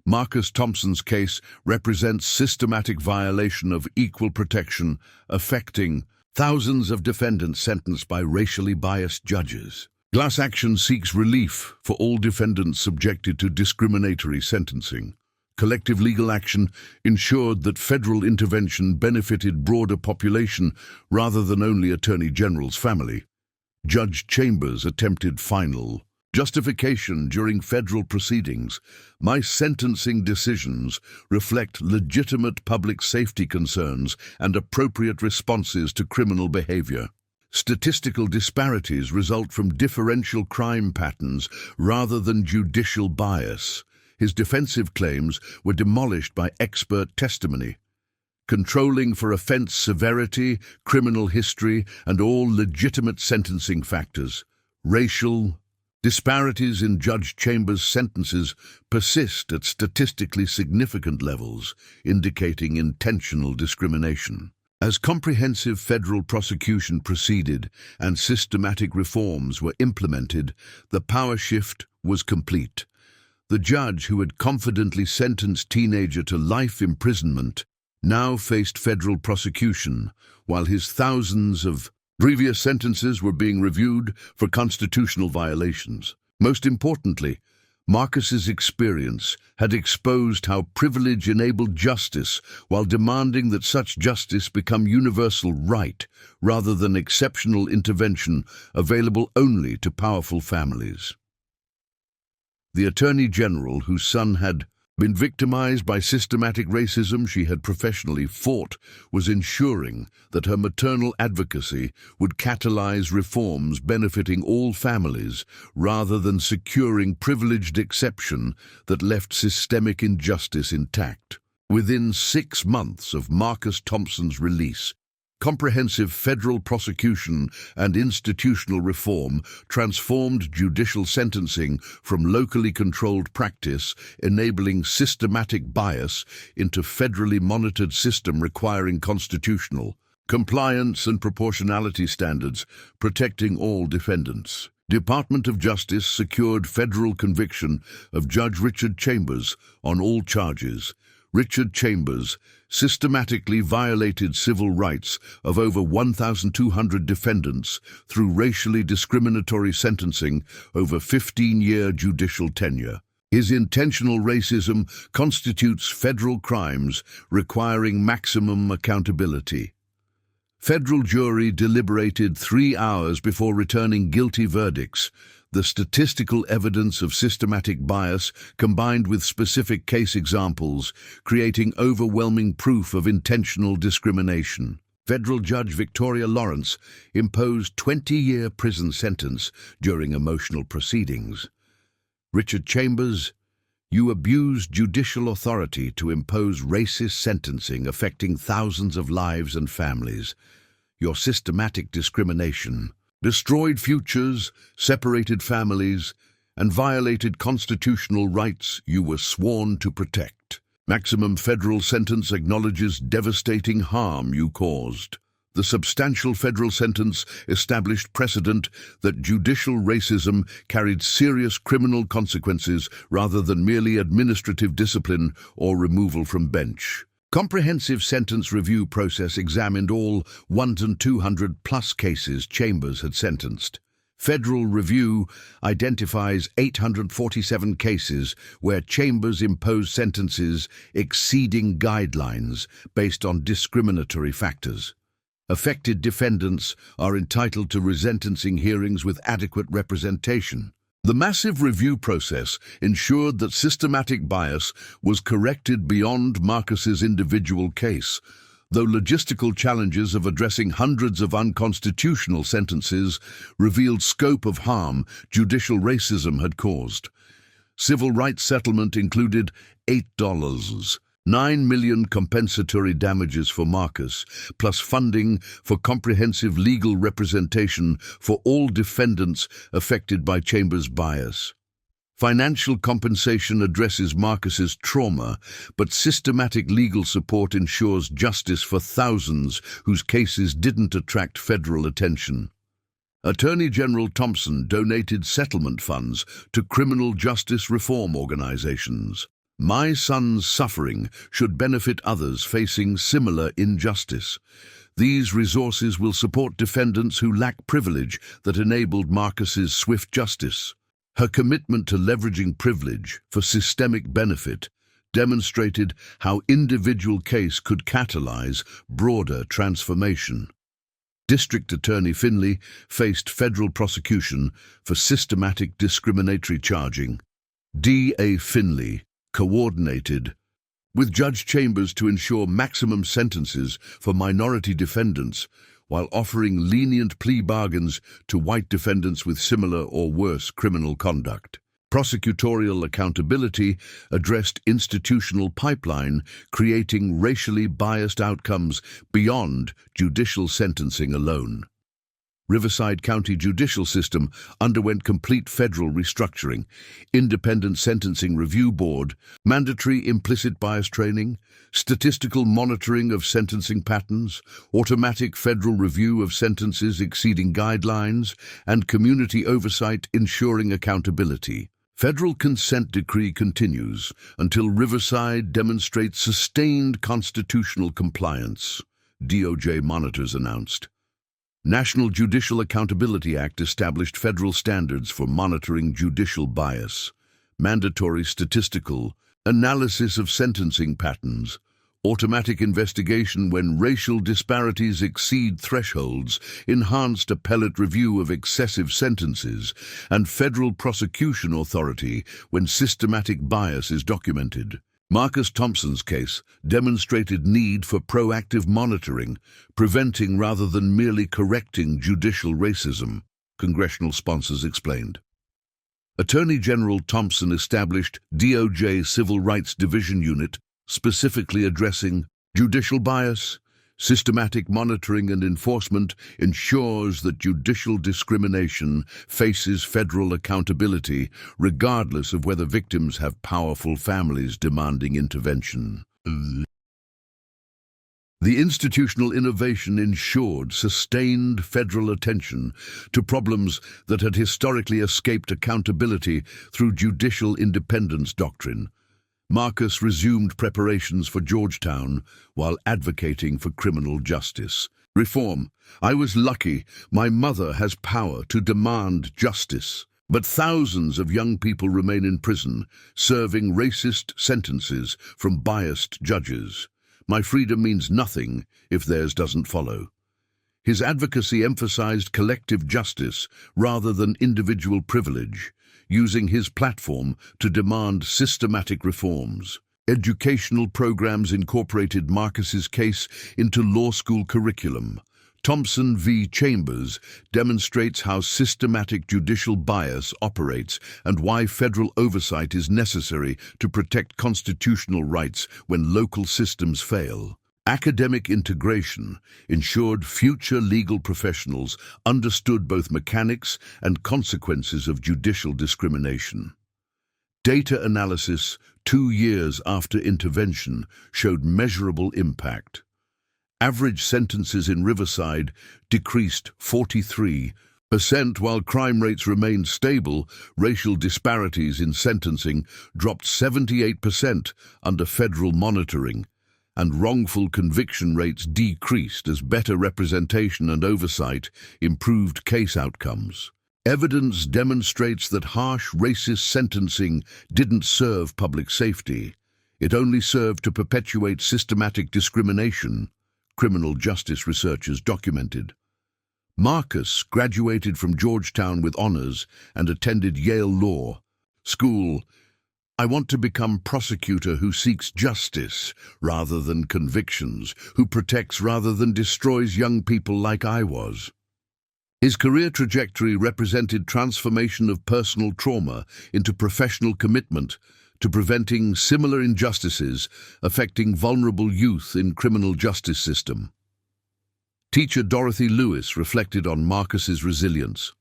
Marcus Thompson's case represents systematic violation of equal protection, affecting thousands of defendants sentenced by racially biased judges. Class action seeks relief for all defendants subjected to discriminatory sentencing. Collective legal action ensured that federal intervention benefited broader population rather than only Attorney General's family. Judge Chambers attempted final Justification during federal proceedings. My sentencing decisions reflect legitimate public safety concerns and appropriate responses to criminal behavior. Statistical disparities result from differential crime patterns rather than judicial bias. His defensive claims were demolished by expert testimony. Controlling for offense severity, criminal history, and all legitimate sentencing factors. Racial disparities in Judge Chambers' sentences persist at statistically significant levels, indicating intentional discrimination. As comprehensive federal prosecution proceeded and systematic reforms were implemented, the power shift was complete. The judge who had confidently sentenced teenager to life imprisonment now faced federal prosecution, while his thousands of previous sentences were being reviewed for constitutional violations. Most importantly, Marcus's experience had exposed how privilege enabled justice while demanding that such justice become universal right rather than exceptional intervention available only to powerful families. The Attorney General, whose son had been victimized by systematic racism she had professionally fought, was ensuring that her maternal advocacy would catalyze reforms benefiting all families rather than securing privileged exception that left systemic injustice intact. Within 6 months of Marcus Thompson's release, comprehensive federal prosecution and institutional reform transformed judicial sentencing from locally controlled practice, enabling systematic bias, into federally monitored system requiring constitutional compliance and proportionality standards, protecting all defendants. Department of Justice secured federal conviction of Judge Richard Chambers on all charges. Richard Chambers systematically violated civil rights of over 1,200 defendants through racially discriminatory sentencing over 15-year judicial tenure. His intentional racism constitutes federal crimes requiring maximum accountability. Federal jury deliberated 3 hours before returning guilty verdicts. The statistical evidence of systematic bias combined with specific case examples, creating overwhelming proof of intentional discrimination. Federal Judge Victoria Lawrence imposed 20-year prison sentence during emotional proceedings. Richard Chambers, you abused judicial authority to impose racist sentencing affecting thousands of lives and families. Your systematic discrimination destroyed futures, separated families, and violated constitutional rights you were sworn to protect. Maximum federal sentence acknowledges devastating harm you caused. The substantial federal sentence established precedent that judicial racism carried serious criminal consequences rather than merely administrative discipline or removal from bench. Comprehensive sentence review process examined all 1,200+ cases Chambers had sentenced. Federal review identifies 847 cases where Chambers imposed sentences exceeding guidelines based on discriminatory factors. Affected defendants are entitled to resentencing hearings with adequate representation. The massive review process ensured that systematic bias was corrected beyond Marcus's individual case, though logistical challenges of addressing hundreds of unconstitutional sentences revealed scope of harm judicial racism had caused. Civil rights settlement included $8.9 million compensatory damages for Marcus, plus funding for comprehensive legal representation for all defendants affected by Chambers' bias. Financial compensation addresses Marcus's trauma, but systematic legal support ensures justice for thousands whose cases didn't attract federal attention. Attorney General Thompson donated settlement funds to criminal justice reform organizations. My son's suffering should benefit others facing similar injustice. These resources will support defendants who lack privilege that enabled Marcus's swift justice. Her commitment to leveraging privilege for systemic benefit demonstrated how individual case could catalyze broader transformation. District Attorney Finley faced federal prosecution for systematic discriminatory charging. D.A. Finley coordinated with Judge Chambers to ensure maximum sentences for minority defendants while offering lenient plea bargains to white defendants with similar or worse criminal conduct. Prosecutorial accountability addressed institutional pipeline, creating racially biased outcomes beyond judicial sentencing alone. Riverside County judicial system underwent complete federal restructuring, independent sentencing review board, mandatory implicit bias training, statistical monitoring of sentencing patterns, automatic federal review of sentences exceeding guidelines, and community oversight ensuring accountability. Federal consent decree continues until Riverside demonstrates sustained constitutional compliance, DOJ monitors announced. National Judicial Accountability Act established federal standards for monitoring judicial bias, mandatory statistical analysis of sentencing patterns, automatic investigation when racial disparities exceed thresholds, enhanced appellate review of excessive sentences, and federal prosecution authority when systematic bias is documented. Marcus Thompson's case demonstrated need for proactive monitoring, preventing rather than merely correcting judicial racism, congressional sponsors explained. Attorney General Thompson established DOJ Civil Rights Division Unit specifically addressing judicial bias. Systematic monitoring and enforcement ensures that judicial discrimination faces federal accountability, regardless of whether victims have powerful families demanding intervention. The institutional innovation ensured sustained federal attention to problems that had historically escaped accountability through judicial independence doctrine. Marcus resumed preparations for Georgetown while advocating for criminal justice. Reform. I was lucky. My mother has power to demand justice. But thousands of young people remain in prison, serving racist sentences from biased judges. My freedom means nothing if theirs doesn't follow. His advocacy emphasized collective justice rather than individual privilege, using his platform to demand systematic reforms. Educational programs incorporated Marcus's case into law school curriculum. Thompson v. Chambers demonstrates how systematic judicial bias operates and why federal oversight is necessary to protect constitutional rights when local systems fail. Academic integration ensured future legal professionals understood both mechanics and consequences of judicial discrimination. Data analysis 2 years after intervention showed measurable impact. Average sentences in Riverside decreased 43%, while crime rates remained stable. Racial disparities in sentencing dropped 78% under federal monitoring, and wrongful conviction rates decreased as better representation and oversight improved case outcomes. Evidence demonstrates that harsh racist sentencing didn't serve public safety. It only served to perpetuate systematic discrimination, criminal justice researchers documented. Marcus graduated from Georgetown with honors and attended Yale Law School. I want to become prosecutor who seeks justice rather than convictions, who protects rather than destroys young people like I was. His career trajectory represented transformation of personal trauma into professional commitment to preventing similar injustices affecting vulnerable youth in criminal justice system. Teacher Dorothy Lewis reflected on Marcus's resilience.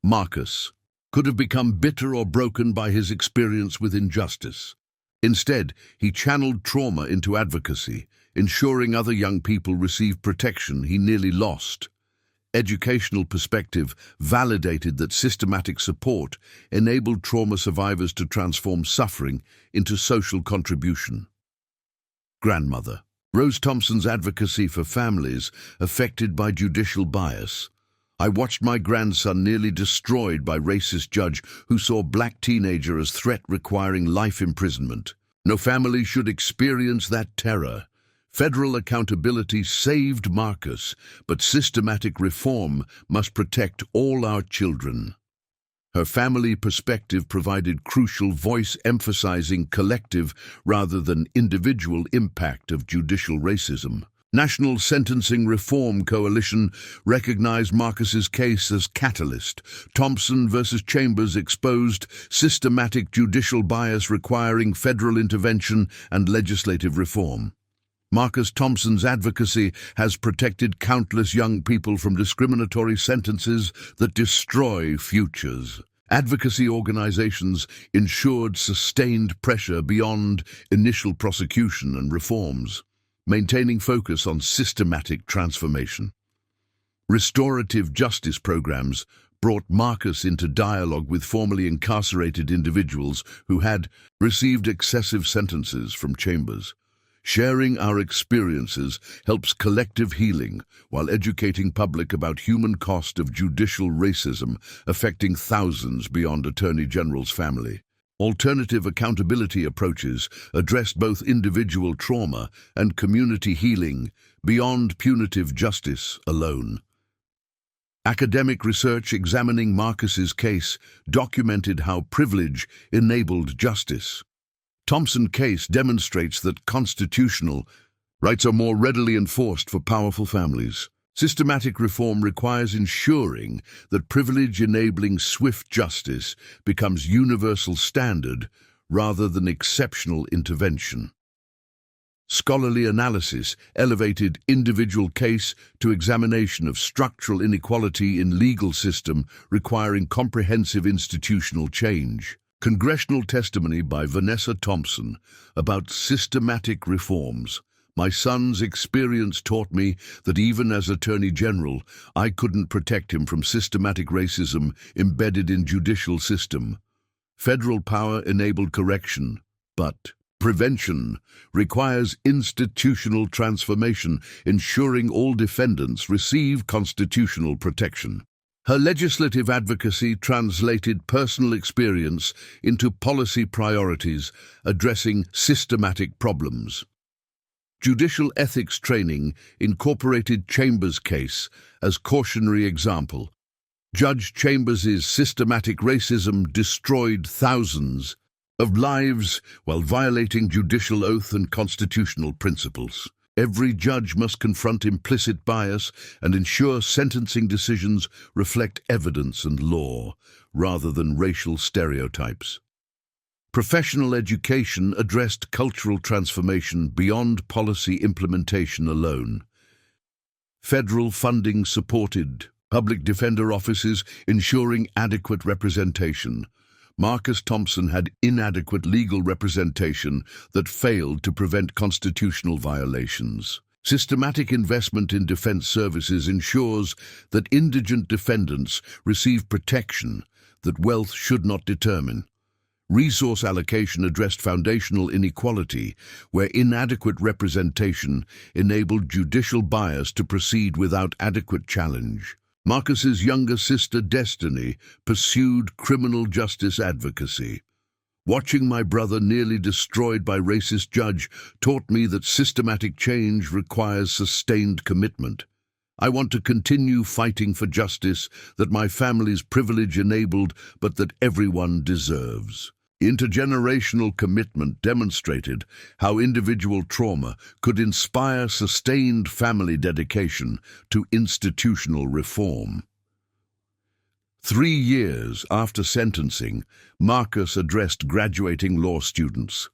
Marcus could have become bitter or broken by his experience with injustice. Instead, he channeled trauma into advocacy, ensuring other young people received protection he nearly lost. Educational perspective validated that systematic support enabled trauma survivors to transform suffering into social contribution. Grandmother. Rose Thompson's advocacy for families affected by judicial bias. I watched my grandson nearly destroyed by racist judge who saw black teenager as threat requiring life imprisonment. No family should experience that terror. Federal accountability saved Marcus, but systematic reform must protect all our children. Her family perspective provided crucial voice emphasizing collective rather than individual impact of judicial racism. National Sentencing Reform Coalition recognized Marcus's case as catalyst. Thompson versus Chambers exposed systematic judicial bias requiring federal intervention and legislative reform. Marcus Thompson's advocacy has protected countless young people from discriminatory sentences that destroy futures. Advocacy organizations ensured sustained pressure beyond initial prosecution and reforms, maintaining focus on systematic transformation. Restorative justice programs brought Marcus into dialogue with formerly incarcerated individuals who had received excessive sentences from Chambers. Sharing our experiences helps collective healing while educating public about human cost of judicial racism affecting thousands beyond Attorney General's family. Alternative accountability approaches addressed both individual trauma and community healing beyond punitive justice alone. Academic research examining Marcus's case documented how privilege enabled justice. Thompson's case demonstrates that constitutional rights are more readily enforced for powerful families. Systematic reform requires ensuring that privilege enabling swift justice becomes universal standard rather than exceptional intervention. Scholarly analysis elevated individual case to examination of structural inequality in legal system requiring comprehensive institutional change. Congressional testimony by Vanessa Thompson about systematic reforms. My son's experience taught me that even as Attorney General, I couldn't protect him from systematic racism embedded in judicial system. Federal power enabled correction, but prevention requires institutional transformation, ensuring all defendants receive constitutional protection. Her legislative advocacy translated personal experience into policy priorities, addressing systematic problems. Judicial ethics training incorporated Chambers' case as cautionary example. Judge Chambers' systematic racism destroyed thousands of lives while violating judicial oath and constitutional principles. Every judge must confront implicit bias and ensure sentencing decisions reflect evidence and law, rather than racial stereotypes. Professional education addressed cultural transformation beyond policy implementation alone. Federal funding supported public defender offices, ensuring adequate representation. Marcus Thompson had inadequate legal representation that failed to prevent constitutional violations. Systematic investment in defense services ensures that indigent defendants receive protection that wealth should not determine. Resource allocation addressed foundational inequality, where inadequate representation enabled judicial bias to proceed without adequate challenge. Marcus's younger sister, Destiny, pursued criminal justice advocacy. Watching my brother nearly destroyed by racist judge taught me that systematic change requires sustained commitment. I want to continue fighting for justice that my family's privilege enabled, but that everyone deserves. Intergenerational commitment demonstrated how individual trauma could inspire sustained family dedication to institutional reform. 3 years after sentencing, Marcus addressed graduating law students.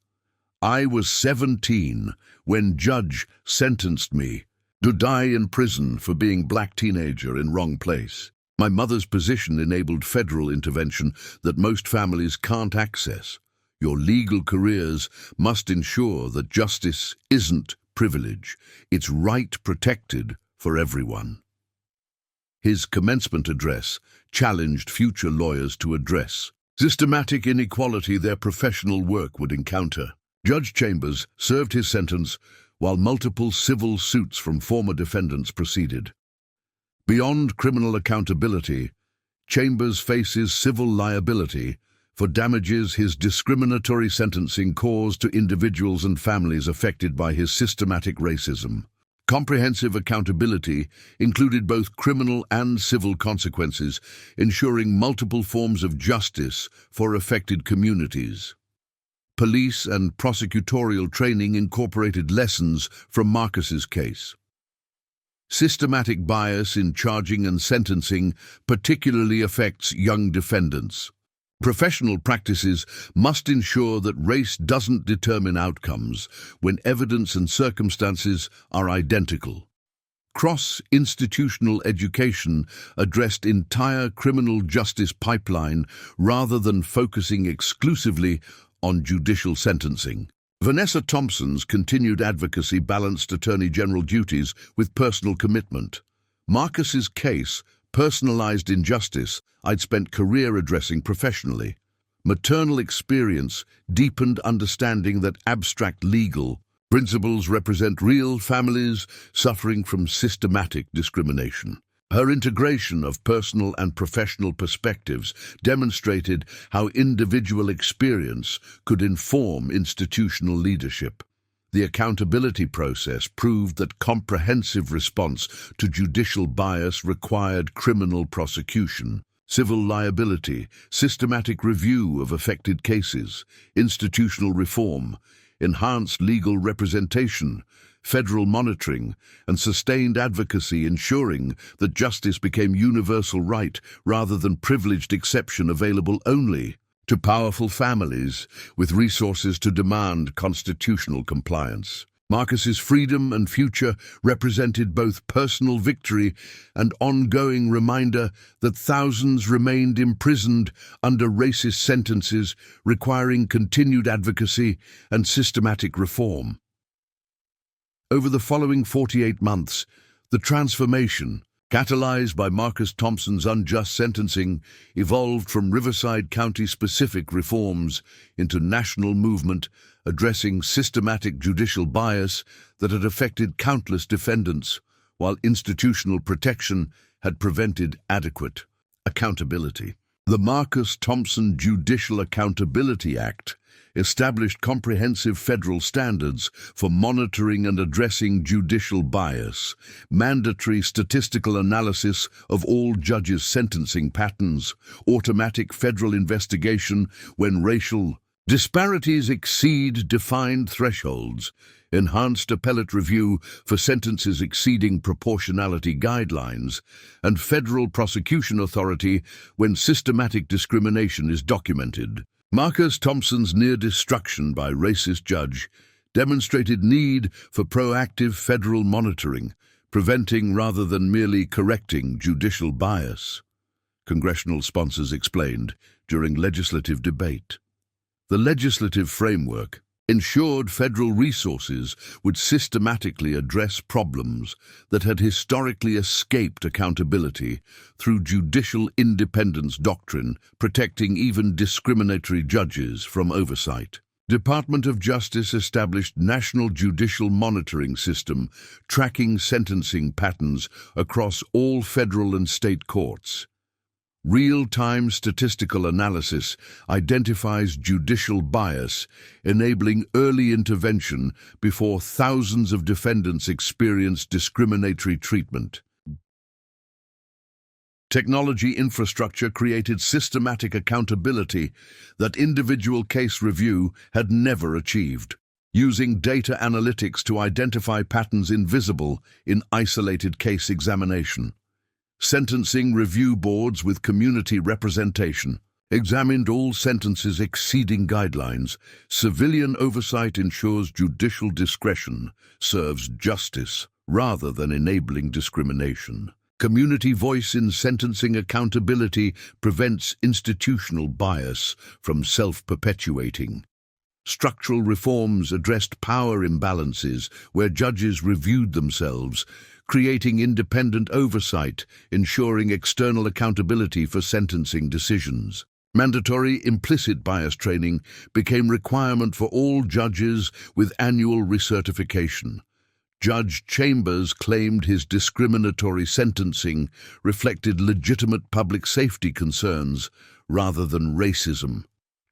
I was 17 when judge sentenced me to die in prison for being black teenager in wrong place. My mother's position enabled federal intervention that most families can't access. Your legal careers must ensure that justice isn't privilege. It's right protected for everyone. His commencement address challenged future lawyers to address systematic inequality their professional work would encounter. Judge Chambers served his sentence while multiple civil suits from former defendants proceeded. Beyond criminal accountability, Chambers faces civil liability for damages his discriminatory sentencing caused to individuals and families affected by his systematic racism. Comprehensive accountability included both criminal and civil consequences, ensuring multiple forms of justice for affected communities. Police and prosecutorial training incorporated lessons from Marcus's case. Systematic bias in charging and sentencing particularly affects young defendants. Professional practices must ensure that race doesn't determine outcomes when evidence and circumstances are identical. Cross-institutional education addressed entire criminal justice pipeline rather than focusing exclusively on judicial sentencing. Vanessa Thompson's continued advocacy balanced Attorney General duties with personal commitment. Marcus's case, personalized injustice, I'd spent career addressing professionally. Maternal experience deepened understanding that abstract legal principles represent real families suffering from systematic discrimination. Her integration of personal and professional perspectives demonstrated how individual experience could inform institutional leadership. The accountability process proved that comprehensive response to judicial bias required criminal prosecution, civil liability, systematic review of affected cases, institutional reform, enhanced legal representation, federal monitoring, and sustained advocacy, ensuring that justice became universal right rather than privileged exception available only to powerful families with resources to demand constitutional compliance. Marcus's freedom and future represented both personal victory and ongoing reminder that thousands remained imprisoned under racist sentences, requiring continued advocacy and systematic reform. Over the following 48 months, the transformation, catalyzed by Marcus Thompson's unjust sentencing, evolved from Riverside County specific reforms into national movement addressing systematic judicial bias that had affected countless defendants, while institutional protection had prevented adequate accountability. The Marcus Thompson Judicial Accountability Act established comprehensive federal standards for monitoring and addressing judicial bias, mandatory statistical analysis of all judges' sentencing patterns, automatic federal investigation when racial disparities exceed defined thresholds, enhanced appellate review for sentences exceeding proportionality guidelines, and federal prosecution authority when systematic discrimination is documented. Marcus Thompson's near destruction by racist judge demonstrated need for proactive federal monitoring, preventing rather than merely correcting judicial bias. Congressional sponsors explained during legislative debate. The legislative framework ensured federal resources would systematically address problems that had historically escaped accountability through judicial independence doctrine, protecting even discriminatory judges from oversight. Department of Justice established National Judicial Monitoring System, tracking sentencing patterns across all federal and state courts. Real-time statistical analysis identifies judicial bias, enabling early intervention before thousands of defendants experience discriminatory treatment. Technology infrastructure created systematic accountability that individual case review had never achieved, using data analytics to identify patterns invisible in isolated case examination. Sentencing review boards with community representation examined all sentences exceeding guidelines. Civilian oversight ensures judicial discretion serves justice rather than enabling discrimination. Community voice in sentencing accountability prevents institutional bias from self-perpetuating. Structural reforms addressed power imbalances where judges reviewed themselves, creating independent oversight, ensuring external accountability for sentencing decisions. Mandatory implicit bias training became requirement for all judges with annual recertification. Judge Chambers claimed his discriminatory sentencing reflected legitimate public safety concerns rather than racism.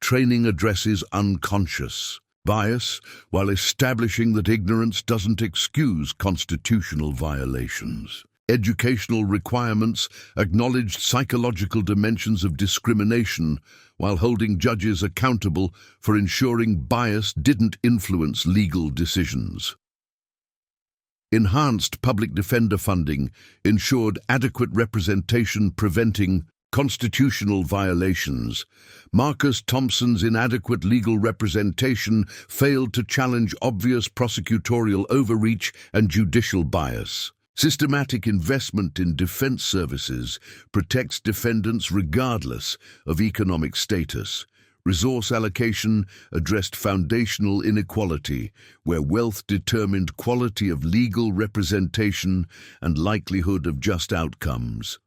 Training addresses unconscious bias while establishing that ignorance doesn't excuse constitutional violations. Educational requirements acknowledged psychological dimensions of discrimination while holding judges accountable for ensuring bias didn't influence legal decisions. Enhanced public defender funding ensured adequate representation preventing constitutional violations. Marcus Thompson's inadequate legal representation failed to challenge obvious prosecutorial overreach and judicial bias. Systematic investment in defense services protects defendants regardless of economic status. Resource allocation addressed foundational inequality, where wealth determined quality of legal representation and likelihood of just outcomes.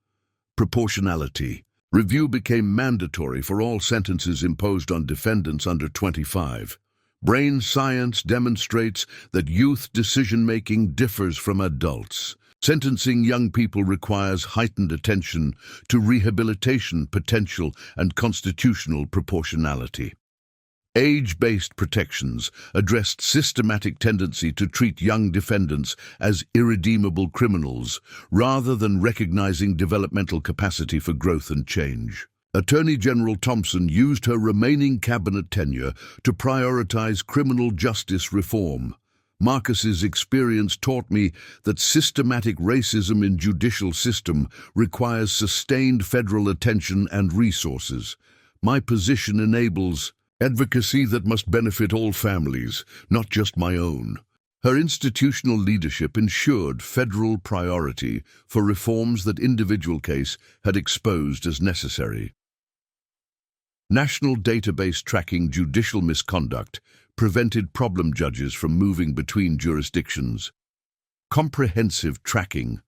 Proportionality. Review became mandatory for all sentences imposed on defendants under 25. Brain science demonstrates that youth decision-making differs from adults. Sentencing young people requires heightened attention to rehabilitation potential and constitutional proportionality. Age-based protections addressed systematic tendency to treat young defendants as irredeemable criminals rather than recognizing developmental capacity for growth and change. Attorney General Thompson used her remaining cabinet tenure to prioritize criminal justice reform. Marcus's experience taught me that systematic racism in judicial system requires sustained federal attention and resources. My position enables advocacy that must benefit all families, not just my own. Her institutional leadership ensured federal priority for reforms that individual case had exposed as necessary. National database tracking judicial misconduct prevented problem judges from moving between jurisdictions. Comprehensive tracking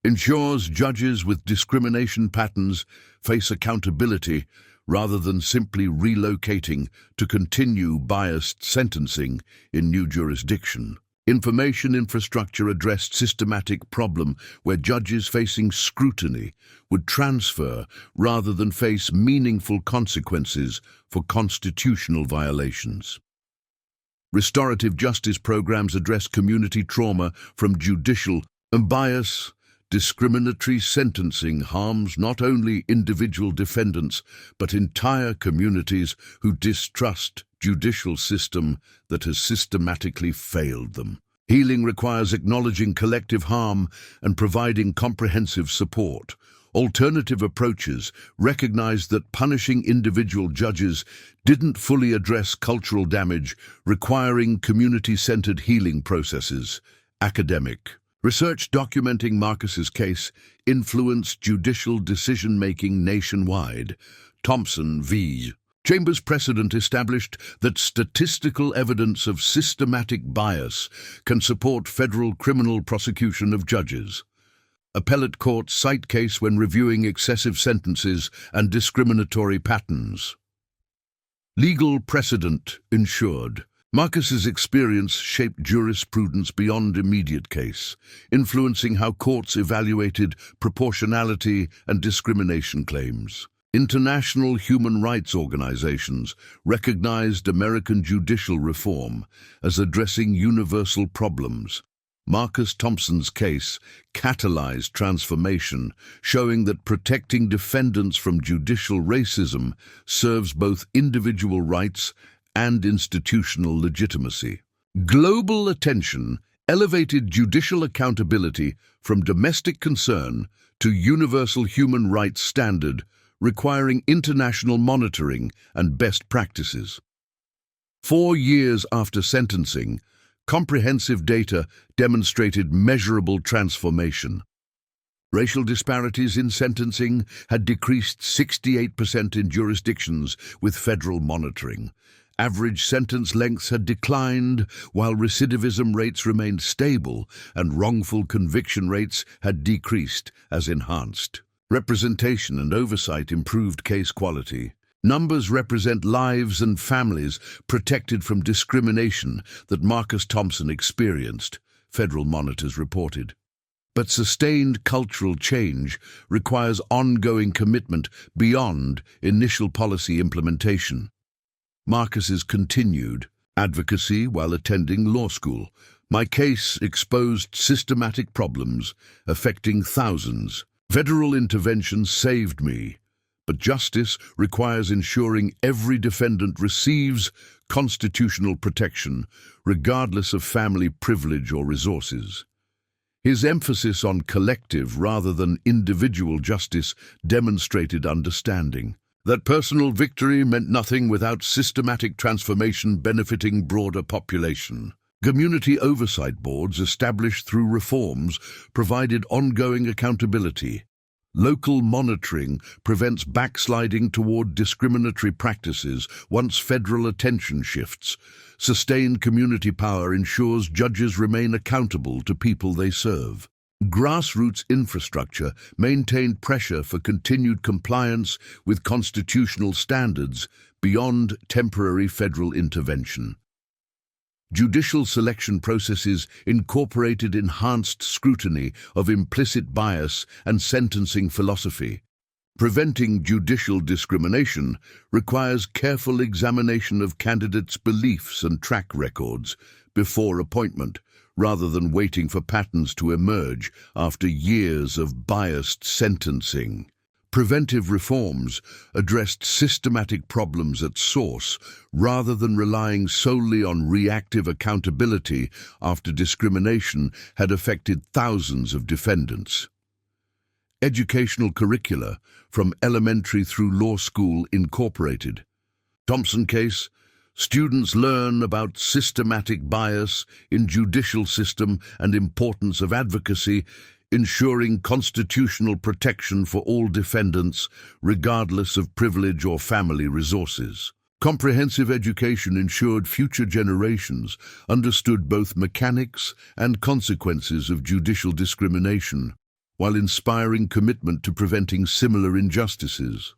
ensures judges with discrimination patterns face accountability rather than simply relocating to continue biased sentencing in new jurisdiction. Information infrastructure addressed systematic problem where judges facing scrutiny would transfer rather than face meaningful consequences for constitutional violations. Restorative justice programs address community trauma from judicial bias. Discriminatory sentencing harms not only individual defendants, but entire communities who distrust judicial system that has systematically failed them. Healing requires acknowledging collective harm and providing comprehensive support. Alternative approaches recognize that punishing individual judges didn't fully address cultural damage, requiring community-centered healing processes. Academic research documenting Marcus's case influenced judicial decision-making nationwide. Thompson v. Chambers precedent established that statistical evidence of systematic bias can support federal criminal prosecution of judges. Appellate courts cite case when reviewing excessive sentences and discriminatory patterns. Legal precedent ensured. Marcus's experience shaped jurisprudence beyond immediate case, influencing how courts evaluated proportionality and discrimination claims. International human rights organizations recognized American judicial reform as addressing universal problems. Marcus Thompson's case catalyzed transformation, showing that protecting defendants from judicial racism serves both individual rights and institutional legitimacy. Global attention elevated judicial accountability from domestic concern to universal human rights standard, requiring international monitoring and best practices. 4 years after sentencing, comprehensive data demonstrated measurable transformation. Racial disparities in sentencing had decreased 68% in jurisdictions with federal monitoring. Average sentence lengths had declined, while recidivism rates remained stable and wrongful conviction rates had decreased as enhanced. Representation and oversight improved case quality. Numbers represent lives and families protected from discrimination that Marcus Thompson experienced, federal monitors reported. But sustained cultural change requires ongoing commitment beyond initial policy implementation. Marcus's continued advocacy while attending law school. My case exposed systematic problems affecting thousands. Federal intervention saved me, but justice requires ensuring every defendant receives constitutional protection, regardless of family privilege or resources. His emphasis on collective rather than individual justice demonstrated understanding. That personal victory meant nothing without systematic transformation benefiting broader population. Community oversight boards established through reforms provided ongoing accountability. Local monitoring prevents backsliding toward discriminatory practices once federal attention shifts. Sustained community power ensures judges remain accountable to people they serve. Grassroots infrastructure maintained pressure for continued compliance with constitutional standards beyond temporary federal intervention. Judicial selection processes incorporated enhanced scrutiny of implicit bias and sentencing philosophy. Preventing judicial discrimination requires careful examination of candidates' beliefs and track records before appointment, rather than waiting for patterns to emerge after years of biased sentencing. Preventive reforms addressed systematic problems at source rather than relying solely on reactive accountability after discrimination had affected thousands of defendants. Educational curricula from elementary through law school incorporated. Thompson case: students learn about systematic bias in judicial system and importance of advocacy, ensuring constitutional protection for all defendants, regardless of privilege or family resources. Comprehensive education ensured future generations understood both mechanics and consequences of judicial discrimination, while inspiring commitment to preventing similar injustices.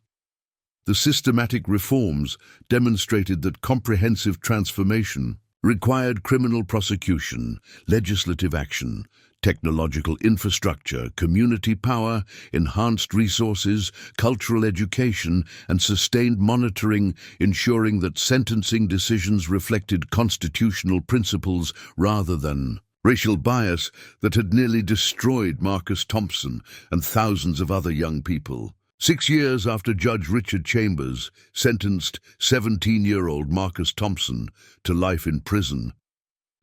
The systematic reforms demonstrated that comprehensive transformation required criminal prosecution, legislative action, technological infrastructure, community power, enhanced resources, cultural education, and sustained monitoring, ensuring that sentencing decisions reflected constitutional principles rather than racial bias that had nearly destroyed Marcus Thompson and thousands of other young people. 6 years after Judge Richard Chambers sentenced 17-year-old Marcus Thompson to life in prison,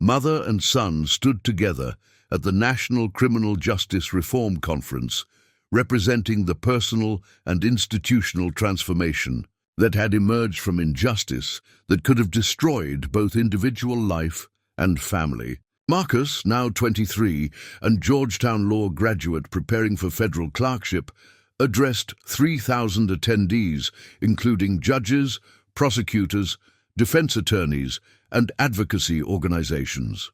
mother and son stood together at the National Criminal Justice Reform Conference, representing the personal and institutional transformation that had emerged from injustice that could have destroyed both individual life and family. Marcus, now 23, and Georgetown law graduate preparing for federal clerkship, addressed 3,000 attendees, including judges, prosecutors, defense attorneys, and advocacy organizations.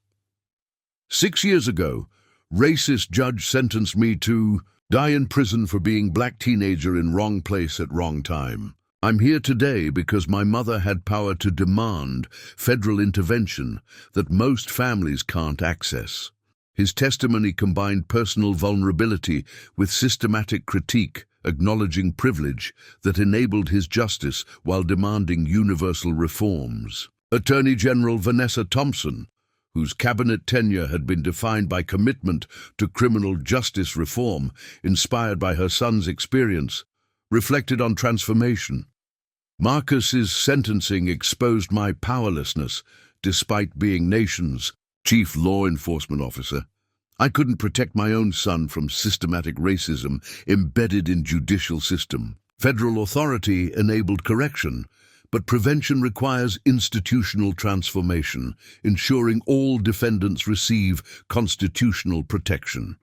6 years ago, racist judge sentenced me to die in prison for being black teenager in wrong place at wrong time. I'm here today because my mother had power to demand federal intervention that most families can't access. His testimony combined personal vulnerability with systematic critique, acknowledging privilege that enabled his justice while demanding universal reforms. Attorney General Vanessa Thompson, whose cabinet tenure had been defined by commitment to criminal justice reform, inspired by her son's experience, reflected on transformation. Marcus's sentencing exposed my powerlessness, despite being nation's chief law enforcement officer. I couldn't protect my own son from systematic racism embedded in judicial system. Federal authority enabled correction, but prevention requires institutional transformation, ensuring all defendants receive constitutional protection.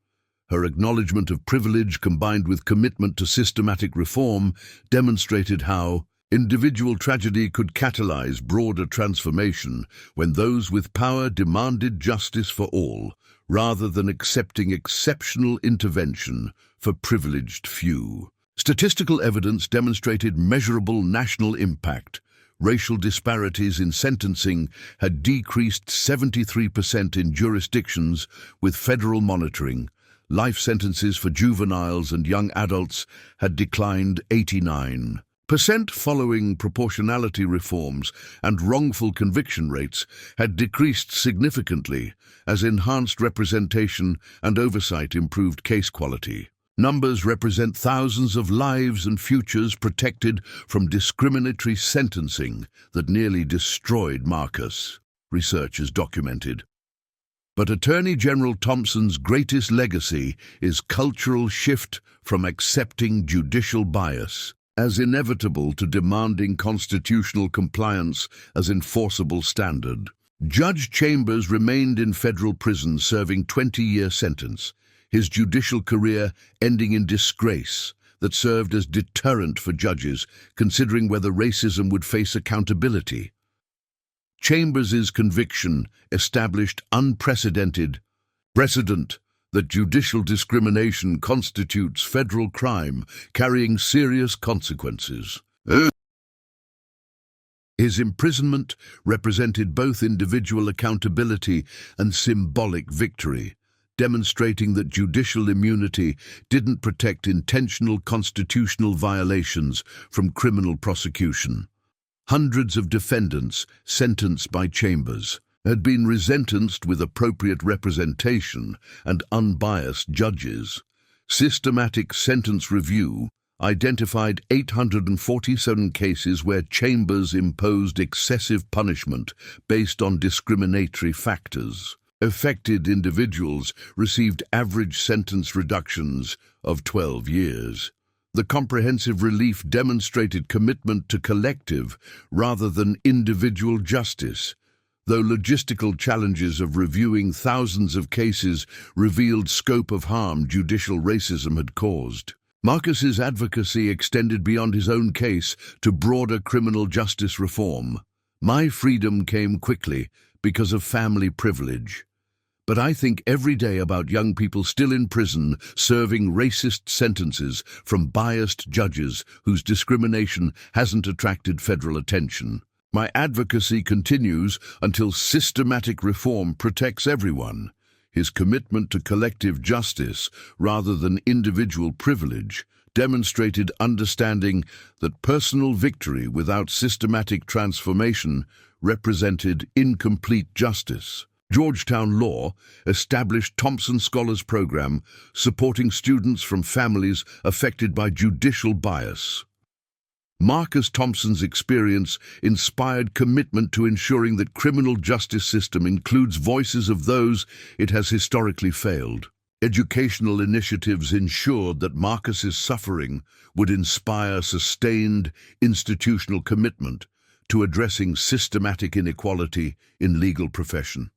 Her acknowledgement of privilege combined with commitment to systematic reform demonstrated how individual tragedy could catalyze broader transformation when those with power demanded justice for all, rather than accepting exceptional intervention for privileged few. Statistical evidence demonstrated measurable national impact. Racial disparities in sentencing had decreased 73% in jurisdictions with federal monitoring. Life sentences for juveniles and young adults had declined 89%. Percent following proportionality reforms and wrongful conviction rates had decreased significantly as enhanced representation and oversight improved case quality. Numbers represent thousands of lives and futures protected from discriminatory sentencing that nearly destroyed Marcus, research has documented. But Attorney General Thompson's greatest legacy is cultural shift from accepting judicial bias as inevitable to demanding constitutional compliance as enforceable standard. Judge Chambers remained in federal prison serving 20-year sentence, his judicial career ending in disgrace that served as deterrent for judges considering whether racism would face accountability. Chambers's conviction established unprecedented precedent that judicial discrimination constitutes federal crime carrying serious consequences. His imprisonment represented both individual accountability and symbolic victory, demonstrating that judicial immunity didn't protect intentional constitutional violations from criminal prosecution. Hundreds of defendants sentenced by Chambers had been resentenced with appropriate representation and unbiased judges. Systematic sentence review identified 847 cases where Chambers imposed excessive punishment based on discriminatory factors. Affected individuals received average sentence reductions of 12 years. The comprehensive relief demonstrated commitment to collective rather than individual justice, though logistical challenges of reviewing thousands of cases revealed scope of harm judicial racism had caused. Marcus's advocacy extended beyond his own case to broader criminal justice reform. My freedom came quickly because of family privilege. But I think every day about young people still in prison serving racist sentences from biased judges whose discrimination hasn't attracted federal attention. My advocacy continues until systematic reform protects everyone. His commitment to collective justice rather than individual privilege demonstrated understanding that personal victory without systematic transformation represented incomplete justice. Georgetown Law established Thompson Scholars Program supporting students from families affected by judicial bias. Marcus Thompson's experience inspired commitment to ensuring that criminal justice system includes voices of those it has historically failed. Educational initiatives ensured that Marcus's suffering would inspire sustained institutional commitment to addressing systematic inequality in legal profession.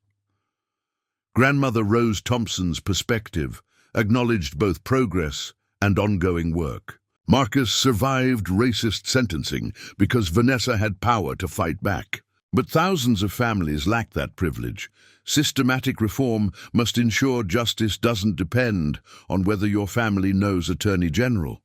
Grandmother Rose Thompson's perspective acknowledged both progress and ongoing work. Marcus survived racist sentencing because Vanessa had power to fight back. But thousands of families lack that privilege. Systematic reform must ensure justice doesn't depend on whether your family knows Attorney General.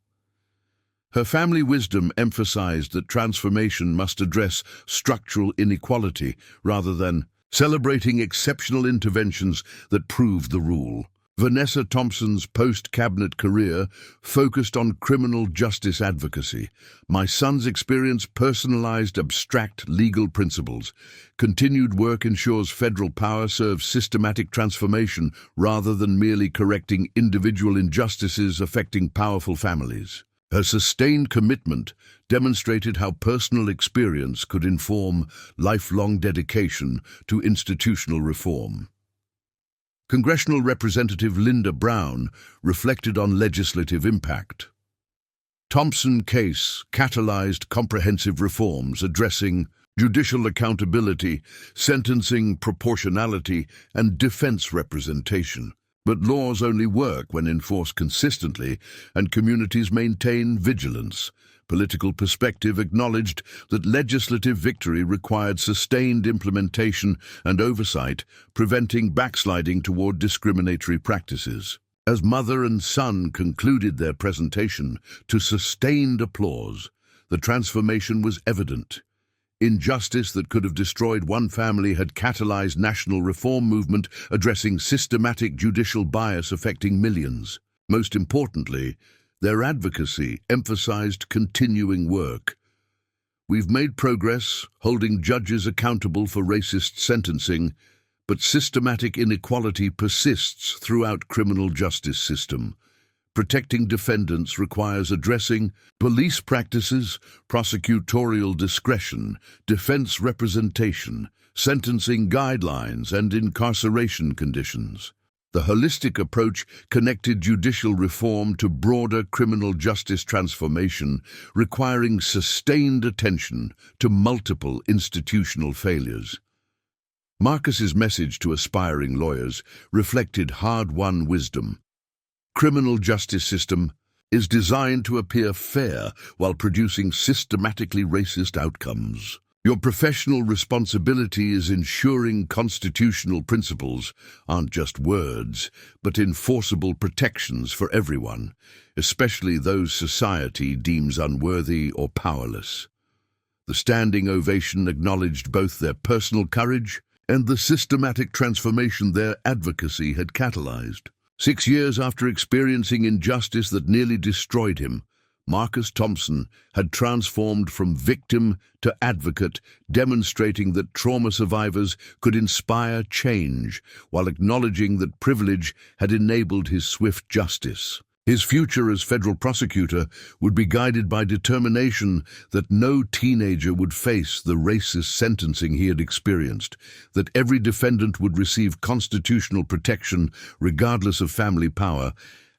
Her family wisdom emphasized that transformation must address structural inequality rather than celebrating exceptional interventions that proved the rule. Vanessa Thompson's post-cabinet career focused on criminal justice advocacy. My son's experience personalized abstract legal principles. Continued work ensures federal power serves systematic transformation rather than merely correcting individual injustices affecting powerful families. Her sustained commitment demonstrated how personal experience could inform lifelong dedication to institutional reform. Congressional Representative Linda Brown reflected on legislative impact. Thompson case catalyzed comprehensive reforms addressing judicial accountability, sentencing proportionality, and defense representation. But laws only work when enforced consistently and communities maintain vigilance. Political perspective acknowledged that legislative victory required sustained implementation and oversight, preventing backsliding toward discriminatory practices. As mother and son concluded their presentation to sustained applause, the transformation was evident. Injustice that could have destroyed one family had catalyzed national reform movement addressing systematic judicial bias affecting millions. Most importantly, their advocacy emphasized continuing work. We've made progress, holding judges accountable for racist sentencing, but systematic inequality persists throughout criminal justice system. Protecting defendants requires addressing police practices, prosecutorial discretion, defense representation, sentencing guidelines, and incarceration conditions. The holistic approach connected judicial reform to broader criminal justice transformation, requiring sustained attention to multiple institutional failures. Marcus's message to aspiring lawyers reflected hard-won wisdom. Criminal justice system is designed to appear fair while producing systematically racist outcomes. Your professional responsibility is ensuring constitutional principles aren't just words, but enforceable protections for everyone, especially those society deems unworthy or powerless. The standing ovation acknowledged both their personal courage and the systematic transformation their advocacy had catalyzed. 6 years after experiencing injustice that nearly destroyed him, Marcus Thompson had transformed from victim to advocate, demonstrating that trauma survivors could inspire change while acknowledging that privilege had enabled his swift justice. His future as federal prosecutor would be guided by determination that no teenager would face the racist sentencing he had experienced, that every defendant would receive constitutional protection regardless of family power,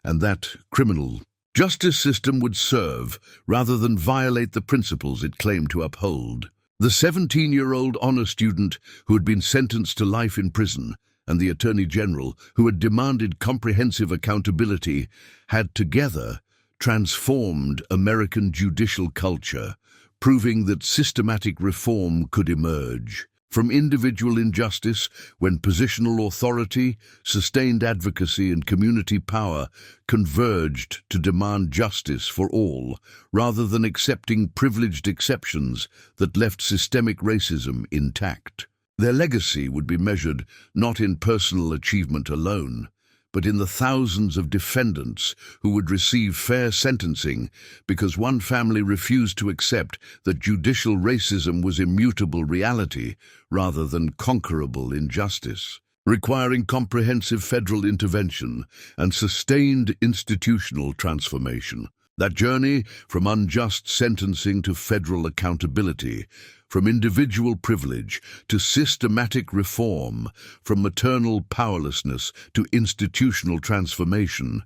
and that criminal justice system would serve rather than violate the principles it claimed to uphold. The 17-year-old honor student who had been sentenced to life in prison and the Attorney General, who had demanded comprehensive accountability, had together transformed American judicial culture, proving that systematic reform could emerge. From individual injustice, when positional authority, sustained advocacy, and community power converged to demand justice for all, rather than accepting privileged exceptions that left systemic racism intact. Their legacy would be measured not in personal achievement alone, but in the thousands of defendants who would receive fair sentencing because one family refused to accept that judicial racism was immutable reality rather than conquerable injustice, requiring comprehensive federal intervention and sustained institutional transformation. That journey from unjust sentencing to federal accountability, from individual privilege to systematic reform, from maternal powerlessness to institutional transformation,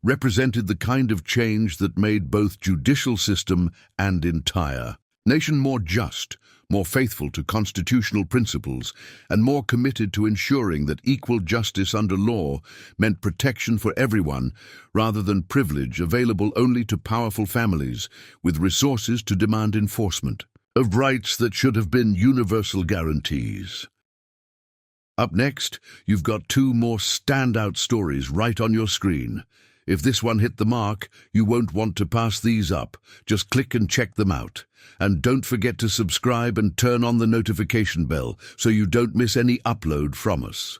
represented the kind of change that made both judicial system and entire nation more just, more faithful to constitutional principles, and more committed to ensuring that equal justice under law meant protection for everyone rather than privilege available only to powerful families with resources to demand enforcement of rights that should have been universal guarantees. Up next, you've got 2 more standout stories right on your screen. If this one hit the mark, you won't want to pass these up. Just click and check them out. And don't forget to subscribe and turn on the notification bell so you don't miss any upload from us.